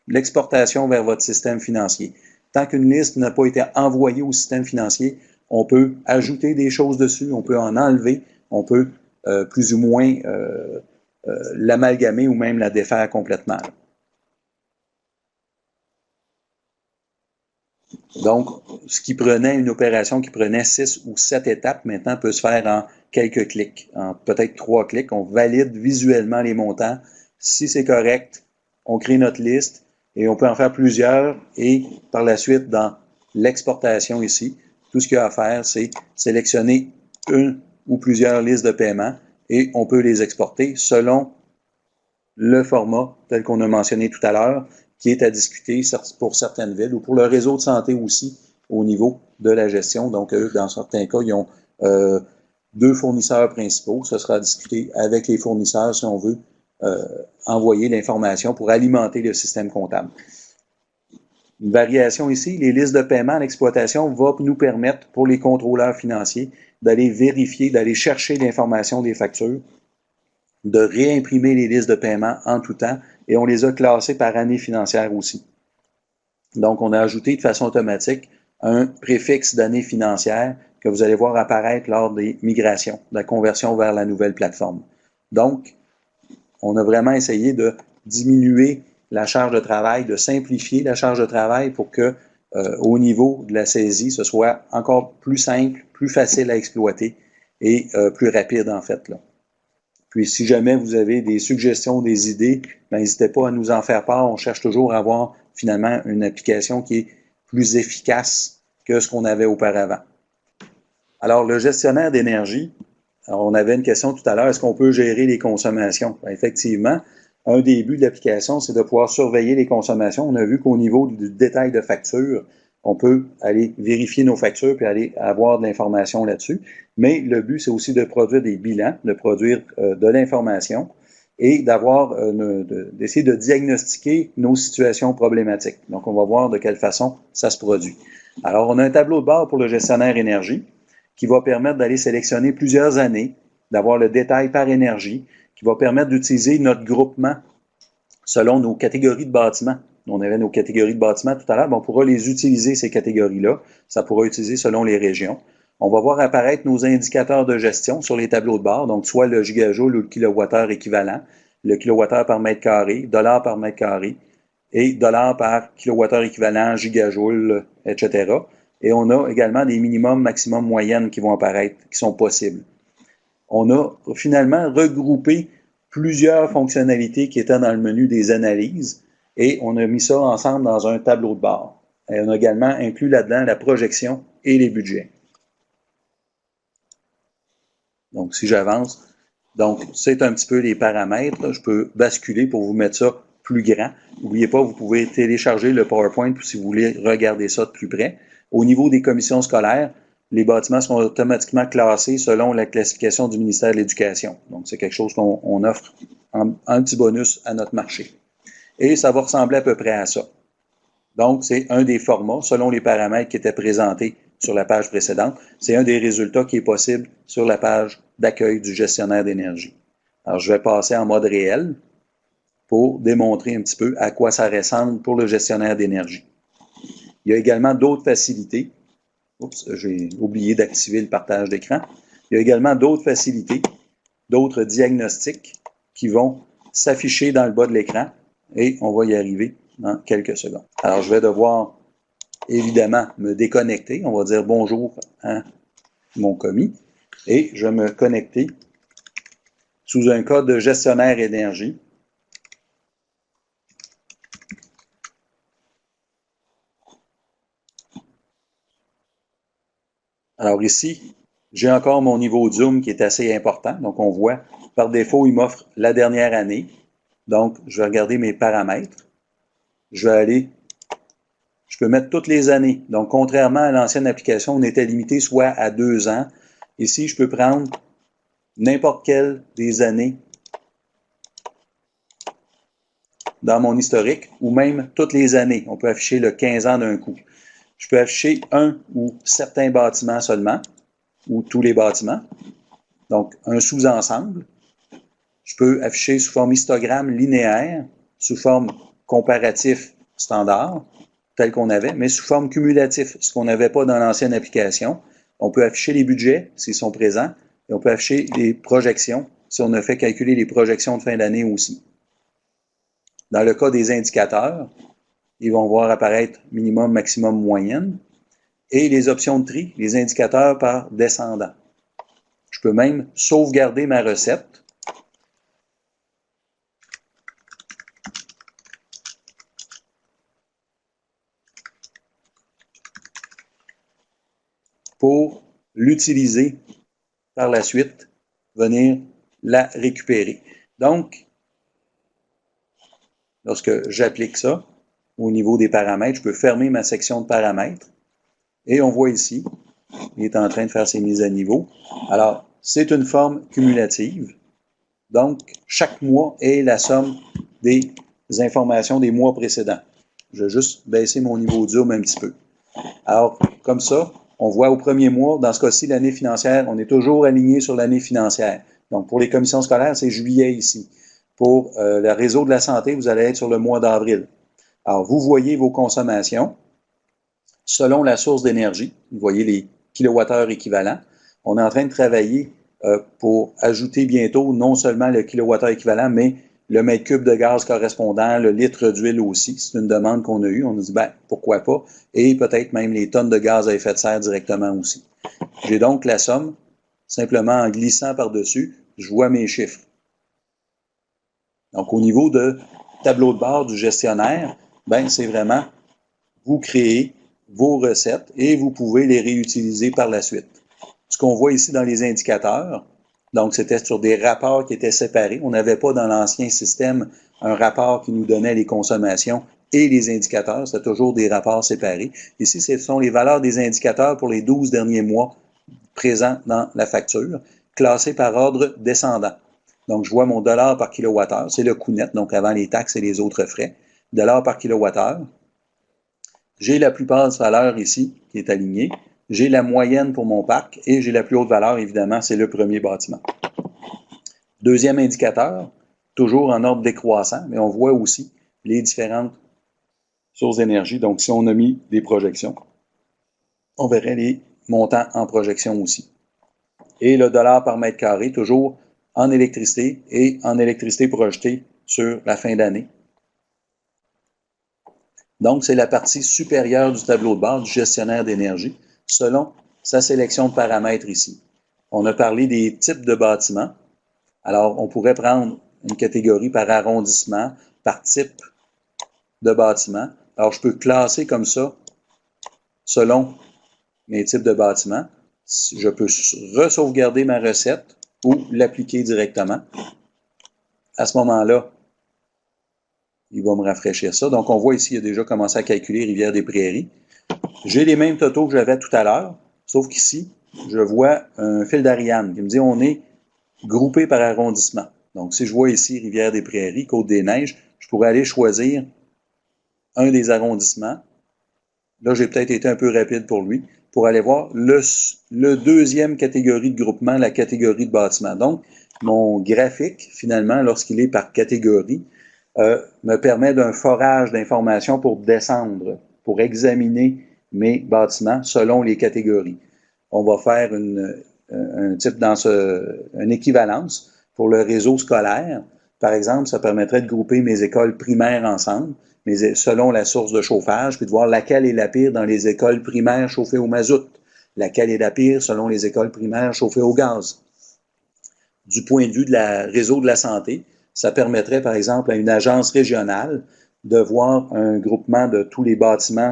l'exportation vers votre système financier. Tant qu'une liste n'a pas été envoyée au système financier, on peut ajouter des choses dessus, on peut en enlever, on peut plus ou moins l'amalgamer ou même la défaire complètement. Donc, ce qui prenait une opération qui prenait 6 ou 7 étapes, maintenant peut se faire en quelques clics, en peut-être 3 clics. On valide visuellement les montants. Si c'est correct, on crée notre liste et on peut en faire plusieurs. Et par la suite, dans l'exportation ici, tout ce qu'il y a à faire, c'est sélectionner une ou plusieurs listes de paiement et on peut les exporter selon le format tel qu'on a mentionné tout à l'heure, qui est à discuter pour certaines villes ou pour le réseau de santé aussi au niveau de la gestion. Donc, eux, dans certains cas, ils ont 2 fournisseurs principaux. Ce sera à discuter avec les fournisseurs si on veut envoyer l'information pour alimenter le système comptable. Une variation ici, les listes de paiement à l'exploitation vont nous permettre, pour les contrôleurs financiers, d'aller vérifier, d'aller chercher l'information des factures, de réimprimer les listes de paiement en tout temps, et on les a classées par année financière aussi. Donc, on a ajouté de façon automatique un préfixe d'année financière que vous allez voir apparaître lors des migrations, de la conversion vers la nouvelle plateforme. Donc, on a vraiment essayé de diminuer la charge de travail, de simplifier la charge de travail pour que, au niveau de la saisie, ce soit encore plus simple, plus facile à exploiter et plus rapide en fait, là. Puis, si jamais vous avez des suggestions, des idées, n'hésitez pas à nous en faire part. On cherche toujours à avoir finalement une application qui est plus efficace que ce qu'on avait auparavant. Alors, le gestionnaire d'énergie, alors on avait une question tout à l'heure, est-ce qu'on peut gérer les consommations? Bien, effectivement, un des buts de l'application, c'est de pouvoir surveiller les consommations. On a vu qu'au niveau du détail de facture, on peut aller vérifier nos factures puis aller avoir de l'information là-dessus. Mais le but, c'est aussi de produire des bilans, de produire de l'information et d'essayer de diagnostiquer nos situations problématiques. Donc, on va voir de quelle façon ça se produit. Alors, on a un tableau de bord pour le gestionnaire énergie qui va permettre d'aller sélectionner plusieurs années, d'avoir le détail par énergie, qui va permettre d'utiliser notre groupement selon nos catégories de bâtiments. On avait nos catégories de bâtiments tout à l'heure, on pourra les utiliser, ces catégories-là. Ça pourra utiliser selon les régions. On va voir apparaître nos indicateurs de gestion sur les tableaux de bord, donc soit le gigajoule ou le kilowattheure équivalent, le kilowattheure par mètre carré, dollar par mètre carré, et dollar par kilowattheure équivalent, gigajoule, etc. Et on a également des minimums, maximums, moyennes qui vont apparaître, qui sont possibles. On a finalement regroupé plusieurs fonctionnalités qui étaient dans le menu des analyses et on a mis ça ensemble dans un tableau de bord. Et on a également inclus là-dedans la projection et les budgets. Donc, si j'avance, donc c'est un petit peu les paramètres. Je peux basculer pour vous mettre ça plus grand. N'oubliez pas, vous pouvez télécharger le PowerPoint si vous voulez regarder ça de plus près. Au niveau des commissions scolaires, les bâtiments sont automatiquement classés selon la classification du ministère de l'Éducation. Donc, c'est quelque chose qu'on offre un petit bonus à notre marché. Et ça va ressembler à peu près à ça. Donc, c'est un des formats, selon les paramètres qui étaient présentés sur la page précédente. C'est un des résultats qui est possible sur la page d'accueil du gestionnaire d'énergie. Alors, je vais passer en mode réel pour démontrer un petit peu à quoi ça ressemble pour le gestionnaire d'énergie. Il y a également d'autres facilités. Oups, j'ai oublié d'activer le partage d'écran. Il y a également d'autres facilités, d'autres diagnostics qui vont s'afficher dans le bas de l'écran et on va y arriver dans quelques secondes. Alors, je vais devoir évidemment me déconnecter. On va dire bonjour à mon commis et je vais me connecter sous un code gestionnaire énergie. Alors ici, j'ai encore mon niveau de zoom qui est assez important. Donc, on voit, par défaut, il m'offre la dernière année. Donc, je vais regarder mes paramètres. Je peux mettre toutes les années. Donc, contrairement à l'ancienne application, on était limité soit à 2 ans. Ici, je peux prendre n'importe quelle des années dans mon historique ou même toutes les années. On peut afficher le 15 ans d'un coup. Je peux afficher un ou certains bâtiments seulement, ou tous les bâtiments. Donc, un sous-ensemble. Je peux afficher sous forme histogramme linéaire, sous forme comparatif standard, tel qu'on avait, mais sous forme cumulatif, ce qu'on n'avait pas dans l'ancienne application. On peut afficher les budgets s'ils sont présents, et on peut afficher les projections si on a fait calculer les projections de fin d'année aussi. Dans le cas des indicateurs, ils vont voir apparaître minimum, maximum, moyenne. Et les options de tri, les indicateurs par descendant. Je peux même sauvegarder ma recette. Pour l'utiliser par la suite, venir la récupérer. Donc, lorsque j'applique ça au niveau des paramètres, je peux fermer ma section de paramètres et on voit ici, il est en train de faire ses mises à niveau. Alors, c'est une forme cumulative. Donc, chaque mois est la somme des informations des mois précédents. Je vais juste baisser mon niveau de zoom un petit peu. Alors, comme ça, on voit au premier mois, dans ce cas-ci, l'année financière, on est toujours aligné sur l'année financière. Donc, pour les commissions scolaires, c'est juillet ici. Pour le réseau de la santé, vous allez être sur le mois d'avril. Alors, vous voyez vos consommations selon la source d'énergie. Vous voyez les kilowattheures équivalents. On est en train de travailler pour ajouter bientôt non seulement le kilowattheure équivalent, mais le mètre cube de gaz correspondant, le litre d'huile aussi. C'est une demande qu'on a eue. On a dit, ben, pourquoi pas? Et peut-être même les tonnes de gaz à effet de serre directement aussi. J'ai donc la somme, simplement en glissant par-dessus, je vois mes chiffres. Donc, au niveau de tableau de bord du gestionnaire, ben, c'est vraiment, vous créez vos recettes et vous pouvez les réutiliser par la suite. Ce qu'on voit ici dans les indicateurs, donc c'était sur des rapports qui étaient séparés. On n'avait pas dans l'ancien système un rapport qui nous donnait les consommations et les indicateurs. C'était toujours des rapports séparés. Ici, ce sont les valeurs des indicateurs pour les 12 derniers mois présents dans la facture, classés par ordre descendant. Donc, je vois mon dollar par kilowattheure. C'est le coût net, donc avant les taxes et les autres frais. Dollar par kilowattheure. J'ai la plus basse valeur ici qui est alignée. J'ai la moyenne pour mon parc et j'ai la plus haute valeur, évidemment, c'est le premier bâtiment. Deuxième indicateur, toujours en ordre décroissant, mais on voit aussi les différentes sources d'énergie. Donc, si on a mis des projections, on verrait les montants en projection aussi. Et le dollar par mètre carré, toujours en électricité et en électricité projetée sur la fin d'année. Donc, c'est la partie supérieure du tableau de bord du gestionnaire d'énergie, selon sa sélection de paramètres ici. On a parlé des types de bâtiments. Alors, on pourrait prendre une catégorie par arrondissement, par type de bâtiment. Alors, je peux classer comme ça, selon mes types de bâtiments. Je peux re-sauvegarder ma recette ou l'appliquer directement. À ce moment-là, il va me rafraîchir ça. Donc, on voit ici, il a déjà commencé à calculer Rivière-des-Prairies. J'ai les mêmes totaux que j'avais tout à l'heure, sauf qu'ici, je vois un fil d'Ariane qui me dit on est groupé par arrondissement. Donc, si je vois ici Rivière-des-Prairies, Côte-des-Neiges, je pourrais aller choisir un des arrondissements. Là, j'ai peut-être été un peu rapide pour lui, pour aller voir le deuxième catégorie de groupement, la catégorie de bâtiment. Donc, mon graphique, finalement, lorsqu'il est par catégorie, me permet d'un forage d'informations pour descendre, pour examiner mes bâtiments selon les catégories. On va faire un type une équivalence pour le réseau scolaire. Par exemple, ça permettrait de grouper mes écoles primaires ensemble, mais selon la source de chauffage, puis de voir laquelle est la pire dans les écoles primaires chauffées au mazout, laquelle est la pire selon les écoles primaires chauffées au gaz. Du point de vue de la réseau de la santé, ça permettrait, par exemple, à une agence régionale de voir un groupement de tous les bâtiments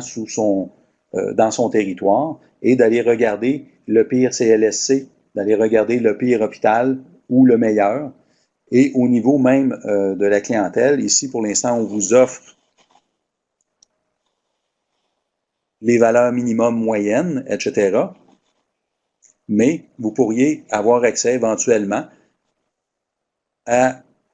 dans son territoire et d'aller regarder le pire CLSC, d'aller regarder le pire hôpital ou le meilleur. Et au niveau même de la clientèle, ici, pour l'instant, on vous offre les valeurs minimum moyennes, etc. Mais vous pourriez avoir accès éventuellement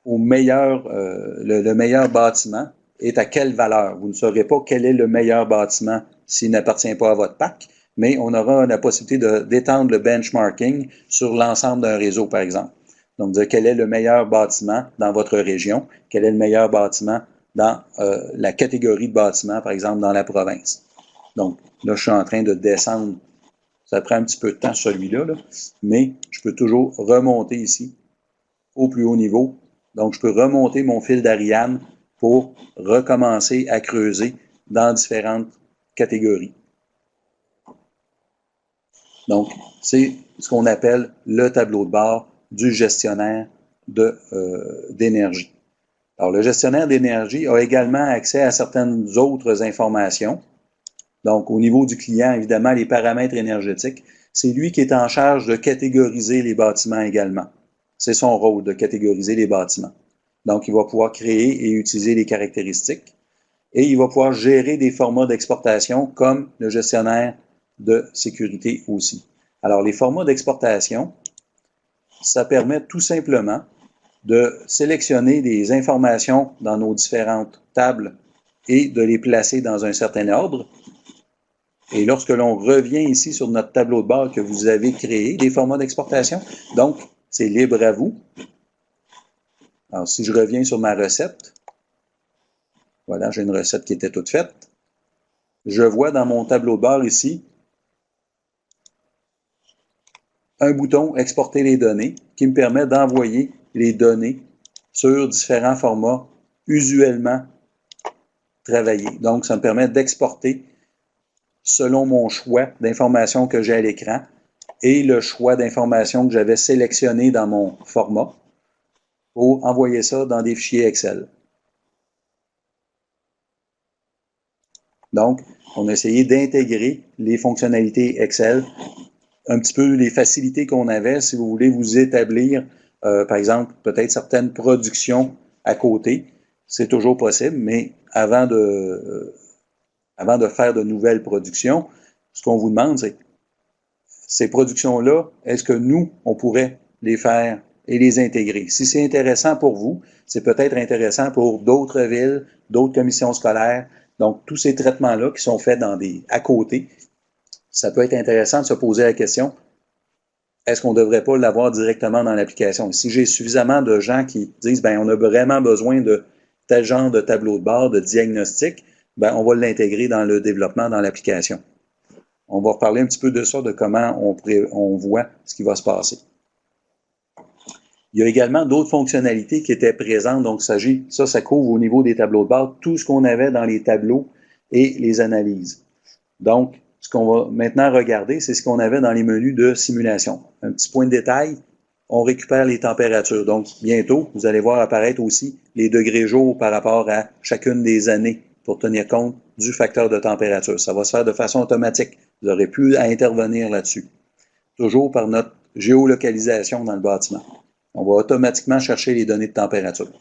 au meilleur, le meilleur bâtiment est à quelle valeur. Vous ne saurez pas quel est le meilleur bâtiment s'il n'appartient pas à votre parc, mais on aura la possibilité d'étendre le benchmarking sur l'ensemble d'un réseau, par exemple. Donc, dire quel est le meilleur bâtiment dans votre région, quel est le meilleur bâtiment dans la catégorie de bâtiment, par exemple, dans la province. Donc, là, je suis en train de descendre. Ça prend un petit peu de temps, celui-là, mais je peux toujours remonter ici au plus haut niveau. Donc, je peux remonter mon fil d'Ariane pour recommencer à creuser dans différentes catégories. Donc, c'est ce qu'on appelle le tableau de bord du gestionnaire d'énergie. Alors, le gestionnaire d'énergie a également accès à certaines autres informations. Donc, au niveau du client, évidemment, les paramètres énergétiques, c'est lui qui est en charge de catégoriser les bâtiments également. C'est son rôle de catégoriser les bâtiments. Donc, il va pouvoir créer et utiliser les caractéristiques et il va pouvoir gérer des formats d'exportation comme le gestionnaire de sécurité aussi. Alors, les formats d'exportation, ça permet tout simplement de sélectionner des informations dans nos différentes tables et de les placer dans un certain ordre. Et lorsque l'on revient ici sur notre tableau de bord que vous avez créé, des formats d'exportation, donc c'est libre à vous. Alors, si je reviens sur ma recette, voilà, j'ai une recette qui était toute faite. Je vois dans mon tableau de bord ici un bouton « Exporter les données » qui me permet d'envoyer les données sur différents formats usuellement travaillés. Donc, ça me permet d'exporter selon mon choix d'informations que j'ai à l'écran et le choix d'informations que j'avais sélectionné dans mon format pour envoyer ça dans des fichiers Excel. Donc, on a essayé d'intégrer les fonctionnalités Excel, un petit peu les facilités qu'on avait si vous voulez vous établir, par exemple, peut-être certaines productions à côté. C'est toujours possible, mais avant de faire de nouvelles productions, ce qu'on vous demande, c'est ces productions-là, est-ce que nous, on pourrait les faire et les intégrer? Si c'est intéressant pour vous, c'est peut-être intéressant pour d'autres villes, d'autres commissions scolaires. Donc, tous ces traitements-là qui sont faits à côté, ça peut être intéressant de se poser la question, est-ce qu'on ne devrait pas l'avoir directement dans l'application? Si j'ai suffisamment de gens qui disent, ben, on a vraiment besoin de tel genre de tableau de bord, de diagnostic, ben, on va l'intégrer dans le développement, dans l'application. On va reparler un petit peu de ça, de comment on voit ce qui va se passer. Il y a également d'autres fonctionnalités qui étaient présentes, donc ça couvre au niveau des tableaux de bord tout ce qu'on avait dans les tableaux et les analyses. Donc, ce qu'on va maintenant regarder, c'est ce qu'on avait dans les menus de simulation. Un petit point de détail, on récupère les températures. Donc, bientôt, vous allez voir apparaître aussi les degrés jour par rapport à chacune des années pour tenir compte du facteur de température. Ça va se faire de façon automatique. Vous n'aurez plus à intervenir là-dessus. Toujours par notre géolocalisation dans le bâtiment. On va automatiquement chercher les données de température.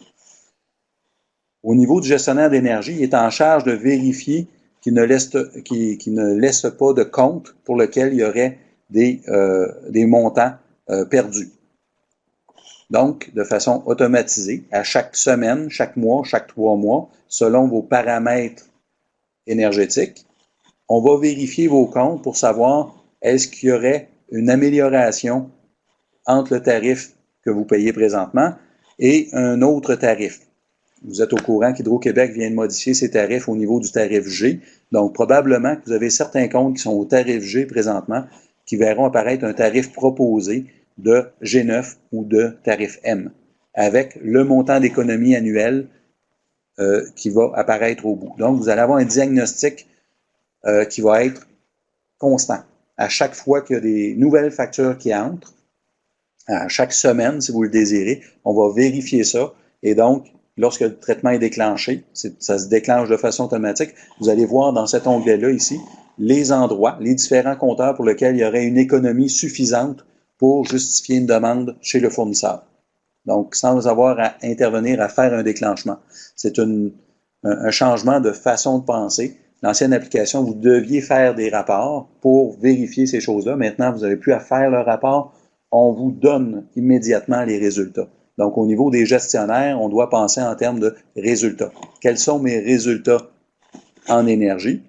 Au niveau du gestionnaire d'énergie, il est en charge de vérifier qu'il ne laisse pas de compte pour lequel il y aurait des montants perdus. Donc, de façon automatisée, à chaque semaine, chaque mois, chaque 3 mois, selon vos paramètres énergétiques, on va vérifier vos comptes pour savoir est-ce qu'il y aurait une amélioration entre le tarif que vous payez présentement et un autre tarif. Vous êtes au courant qu'Hydro-Québec vient de modifier ses tarifs au niveau du tarif G. Donc, probablement que vous avez certains comptes qui sont au tarif G présentement qui verront apparaître un tarif proposé de G9 ou de tarif M avec le montant d'économie annuelle qui va apparaître au bout. Donc, vous allez avoir un diagnostic qui va être constant. À chaque fois qu'il y a des nouvelles factures qui entrent, à chaque semaine, si vous le désirez, on va vérifier ça. Et donc, lorsque le traitement est déclenché, ça se déclenche de façon automatique, vous allez voir dans cet onglet-là ici, les endroits, les différents compteurs pour lesquels il y aurait une économie suffisante pour justifier une demande chez le fournisseur. Donc, sans avoir à intervenir, à faire un déclenchement. C'est un changement de façon de penser. L'ancienne application, vous deviez faire des rapports pour vérifier ces choses-là. Maintenant, vous n'avez plus à faire le rapport. On vous donne immédiatement les résultats. Donc, au niveau des gestionnaires, on doit penser en termes de résultats. Quels sont mes résultats en énergie?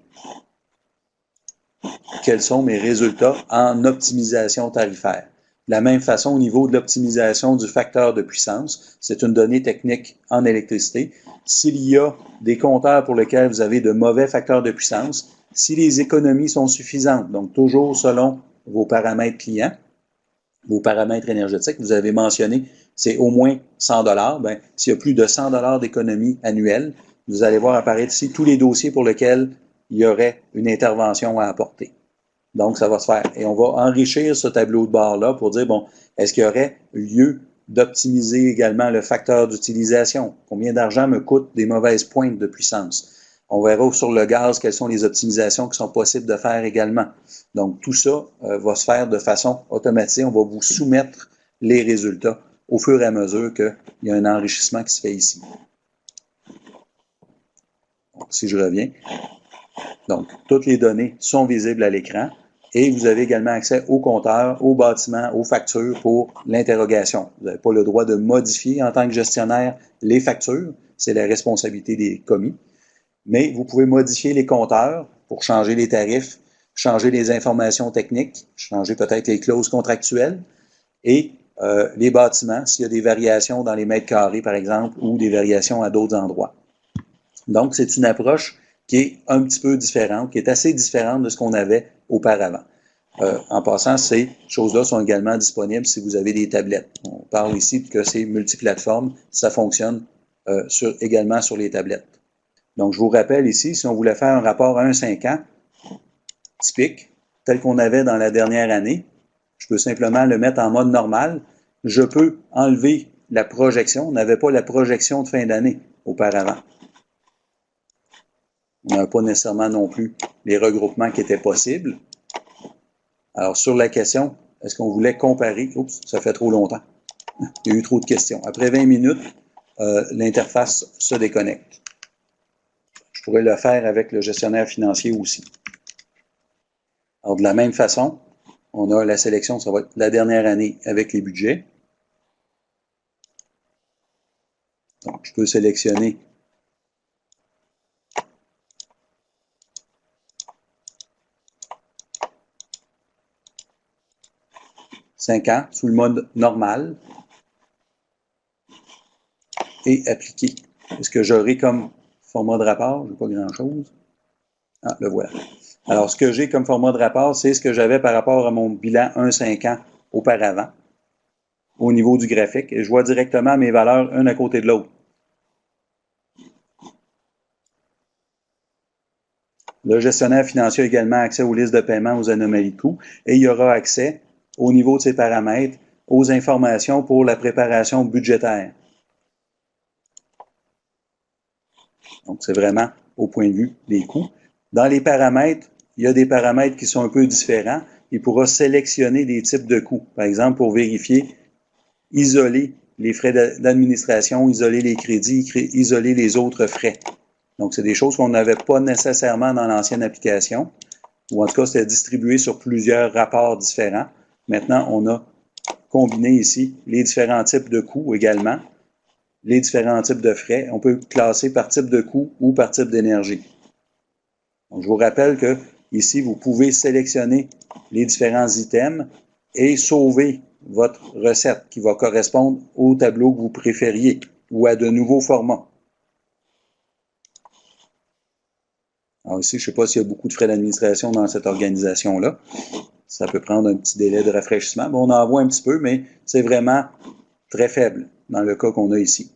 Quels sont mes résultats en optimisation tarifaire? De la même façon, au niveau de l'optimisation du facteur de puissance, c'est une donnée technique en électricité. S'il y a des compteurs pour lesquels vous avez de mauvais facteurs de puissance, si les économies sont suffisantes, donc toujours selon vos paramètres clients, vos paramètres énergétiques, vous avez mentionné, c'est au moins 100 $. Ben, s'il y a plus de 100 $ d'économie annuelle, vous allez voir apparaître ici tous les dossiers pour lesquels il y aurait une intervention à apporter. Donc, ça va se faire. Et on va enrichir ce tableau de bord-là pour dire, bon, est-ce qu'il y aurait lieu d'optimiser également le facteur d'utilisation? Combien d'argent me coûtent des mauvaises pointes de puissance? On verra sur le gaz quelles sont les optimisations qui sont possibles de faire également. Donc, tout ça va se faire de façon automatique. On va vous soumettre les résultats au fur et à mesure qu'il y a un enrichissement qui se fait ici. Donc, si je reviens. Donc, toutes les données sont visibles à l'écran et vous avez également accès au compteur, au bâtiment, aux factures pour l'interrogation. Vous n'avez pas le droit de modifier en tant que gestionnaire les factures. C'est la responsabilité des commis. Mais vous pouvez modifier les compteurs pour changer les tarifs, changer les informations techniques, changer peut-être les clauses contractuelles et les bâtiments, s'il y a des variations dans les mètres carrés, par exemple, ou des variations à d'autres endroits. Donc, c'est une approche qui est un petit peu différente, qui est assez différente de ce qu'on avait auparavant. En passant, ces choses-là sont également disponibles si vous avez des tablettes. On parle ici que c'est multiplateforme, ça fonctionne également sur les tablettes. Donc, je vous rappelle ici, si on voulait faire un rapport 1-5 ans, typique, tel qu'on avait dans la dernière année, je peux simplement le mettre en mode normal. Je peux enlever la projection. On n'avait pas la projection de fin d'année auparavant. On n'avait pas nécessairement non plus les regroupements qui étaient possibles. Alors, sur la question, est-ce qu'on voulait comparer? Oups, ça fait trop longtemps. Il y a eu trop de questions. Après 20 minutes, l'interface se déconnecte. Je pourrais le faire avec le gestionnaire financier aussi. Alors, de la même façon, on a la sélection, ça va être la dernière année avec les budgets. Donc, je peux sélectionner « 5 ans » sous le mode normal et appliquer. Est-ce que j'aurai comme format de rapport? Je n'ai pas grand-chose. Ah, le voilà. Alors, ce que j'ai comme format de rapport, c'est ce que j'avais par rapport à mon bilan 1-5 ans auparavant, au niveau du graphique. Et je vois directement mes valeurs une à côté de l'autre. Le gestionnaire financier a également accès aux listes de paiement, aux anomalies de coûts, et il y aura accès, au niveau de ses paramètres, aux informations pour la préparation budgétaire. Donc, c'est vraiment au point de vue des coûts. Dans les paramètres, il y a des paramètres qui sont un peu différents. Il pourra sélectionner des types de coûts. Par exemple, pour vérifier, isoler les frais d'administration, isoler les crédits, isoler les autres frais. Donc, c'est des choses qu'on n'avait pas nécessairement dans l'ancienne application, ou en tout cas, c'était distribué sur plusieurs rapports différents. Maintenant, on a combiné ici les différents types de coûts également, les différents types de frais. On peut classer par type de coût ou par type d'énergie. Donc, je vous rappelle que ici, vous pouvez sélectionner les différents items et sauver votre recette qui va correspondre au tableau que vous préfériez ou à de nouveaux formats. Alors ici, je ne sais pas s'il y a beaucoup de frais d'administration dans cette organisation-là. Ça peut prendre un petit délai de rafraîchissement. Bon, on en voit un petit peu, mais c'est vraiment très faible dans le cas qu'on a ici.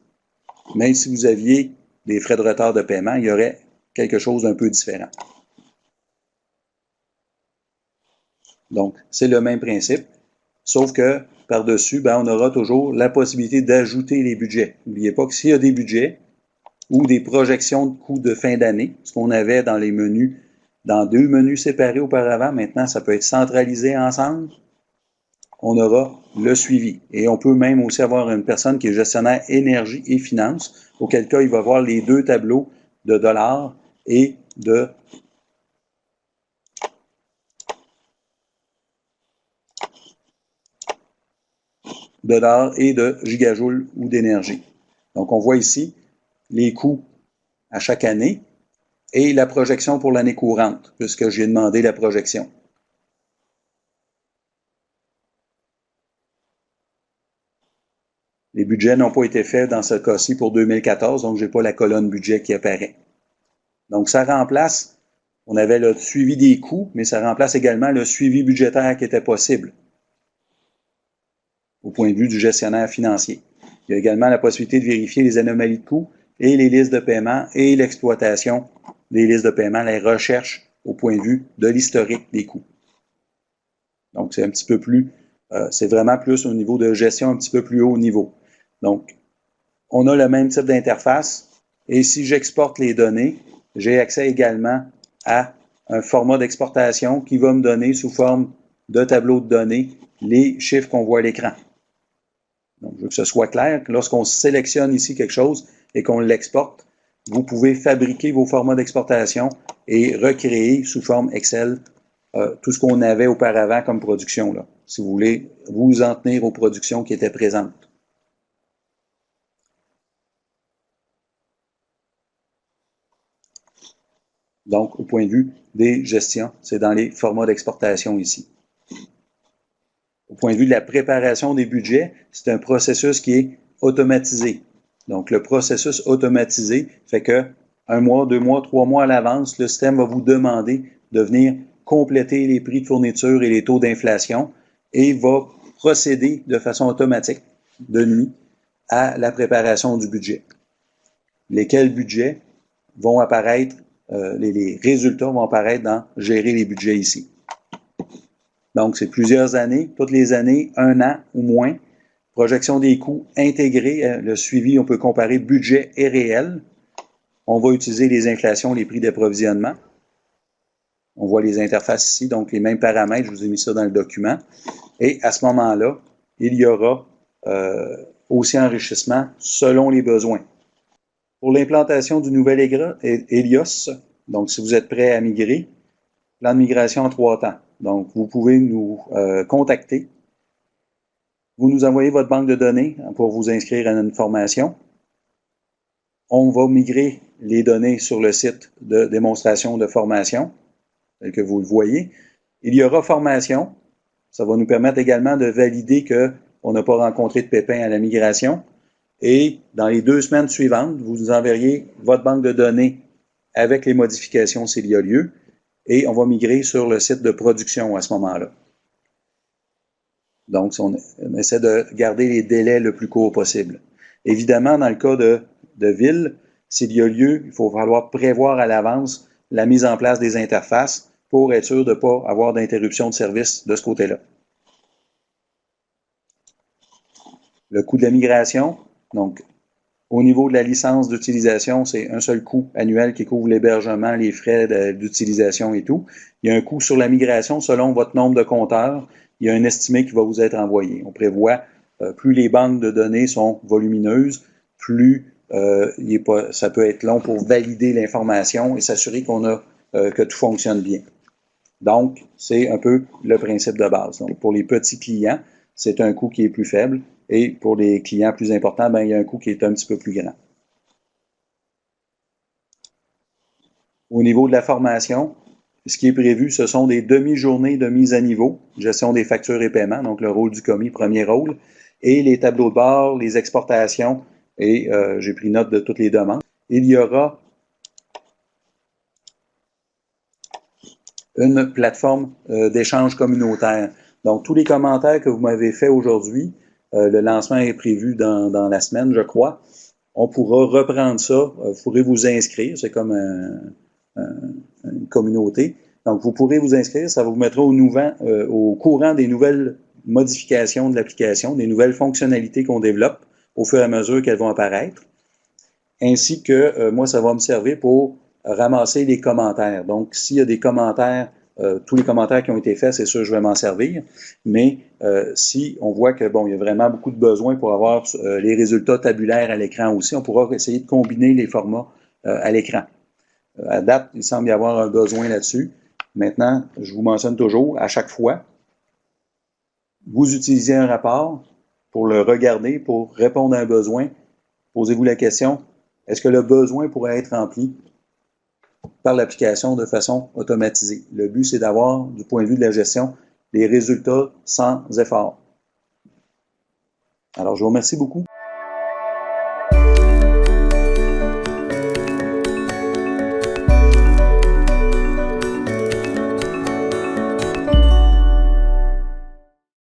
Même si vous aviez des frais de retard de paiement, il y aurait quelque chose d'un peu différent. Donc, c'est le même principe, sauf que par-dessus, on aura toujours la possibilité d'ajouter les budgets. N'oubliez pas que s'il y a des budgets ou des projections de coûts de fin d'année, ce qu'on avait dans les menus, dans 2 menus séparés auparavant, maintenant, ça peut être centralisé ensemble. On aura le suivi. Et on peut même aussi avoir une personne qui est gestionnaire énergie et finances, auquel cas, il va voir les 2 tableaux de dollars et de gigajoules ou d'énergie. Donc, on voit ici les coûts à chaque année et la projection pour l'année courante, puisque j'ai demandé la projection. Les budgets n'ont pas été faits dans ce cas-ci pour 2014, donc je n'ai pas la colonne budget qui apparaît. Donc, ça remplace, on avait le suivi des coûts, mais ça remplace également le suivi budgétaire qui était possible au point de vue du gestionnaire financier. Il y a également la possibilité de vérifier les anomalies de coûts et les listes de paiement et l'exploitation des listes de paiement, les recherches au point de vue de l'historique des coûts. Donc, c'est un petit peu plus, c'est vraiment plus au niveau de gestion un petit peu plus haut niveau. Donc, on a le même type d'interface et si j'exporte les données, j'ai accès également à un format d'exportation qui va me donner sous forme de tableau de données les chiffres qu'on voit à l'écran. Donc, je veux que ce soit clair que lorsqu'on sélectionne ici quelque chose et qu'on l'exporte, vous pouvez fabriquer vos formats d'exportation et recréer sous forme Excel tout ce qu'on avait auparavant comme production, là, si vous voulez vous en tenir aux productions qui étaient présentes. Donc, au point de vue des gestions, c'est dans les formats d'exportation ici. Au point de vue de la préparation des budgets, c'est un processus qui est automatisé. Donc, le processus automatisé fait que 1 mois, 2 mois, 3 mois à l'avance, le système va vous demander de venir compléter les prix de fourniture et les taux d'inflation et va procéder de façon automatique de nuit à la préparation du budget. Lesquels budgets vont apparaître, les résultats vont apparaître dans gérer les budgets ici. Donc, c'est plusieurs années, toutes les années, 1 an ou moins. Projection des coûts intégrés, le suivi, on peut comparer budget et réel. On va utiliser les inflations, les prix d'approvisionnement. On voit les interfaces ici, donc les mêmes paramètres, je vous ai mis ça dans le document. Et à ce moment-là, il y aura aussi enrichissement selon les besoins. Pour l'implantation du nouvel Helios, donc si vous êtes prêt à migrer, plan de migration en 3 temps. Donc, vous pouvez nous contacter. Vous nous envoyez votre banque de données pour vous inscrire à une formation. On va migrer les données sur le site de démonstration de formation, tel que vous le voyez. Il y aura formation. Ça va nous permettre également de valider qu'on n'a pas rencontré de pépins à la migration. Et dans les 2 semaines suivantes, vous nous enverriez votre banque de données avec les modifications s'il y a lieu. Et on va migrer sur le site de production à ce moment-là. Donc, on essaie de garder les délais le plus court possible. Évidemment, dans le cas de ville, s'il y a lieu, il faut falloir prévoir à l'avance la mise en place des interfaces pour être sûr de ne pas avoir d'interruption de service de ce côté-là. Le coût de la migration, donc au niveau de la licence d'utilisation, c'est un seul coût annuel qui couvre l'hébergement, les frais d'utilisation et tout. Il y a un coût sur la migration selon votre nombre de compteurs. Il y a un estimé qui va vous être envoyé. On prévoit, plus les banques de données sont volumineuses, plus ça peut être long pour valider l'information et s'assurer qu'on a que tout fonctionne bien. Donc, c'est un peu le principe de base. Donc, pour les petits clients, c'est un coût qui est plus faible. Et pour les clients plus importants, il y a un coût qui est un petit peu plus grand. Au niveau de la formation, ce qui est prévu, ce sont des demi-journées de mise à niveau, gestion des factures et paiements, donc le rôle du commis, premier rôle, et les tableaux de bord, les exportations, et j'ai pris note de toutes les demandes. Il y aura une plateforme d'échange communautaire. Donc, tous les commentaires que vous m'avez faits aujourd'hui, le lancement est prévu dans la semaine, je crois. On pourra reprendre ça. Vous pourrez vous inscrire. C'est comme une communauté. Donc, vous pourrez vous inscrire. Ça vous mettra au courant des nouvelles modifications de l'application, des nouvelles fonctionnalités qu'on développe au fur et à mesure qu'elles vont apparaître. Ainsi que, moi, ça va me servir pour ramasser les commentaires. Donc, s'il y a des commentaires, tous les commentaires qui ont été faits, c'est sûr, je vais m'en servir. Mais si on voit que il y a vraiment beaucoup de besoins pour avoir les résultats tabulaires à l'écran aussi, on pourra essayer de combiner les formats à l'écran. À date, il semble y avoir un besoin là-dessus. Maintenant, je vous mentionne toujours, à chaque fois, vous utilisez un rapport pour le regarder, pour répondre à un besoin. Posez-vous la question, est-ce que le besoin pourrait être rempli par l'application de façon automatisée? Le but, c'est d'avoir, du point de vue de la gestion, des résultats sans effort. Alors, je vous remercie beaucoup.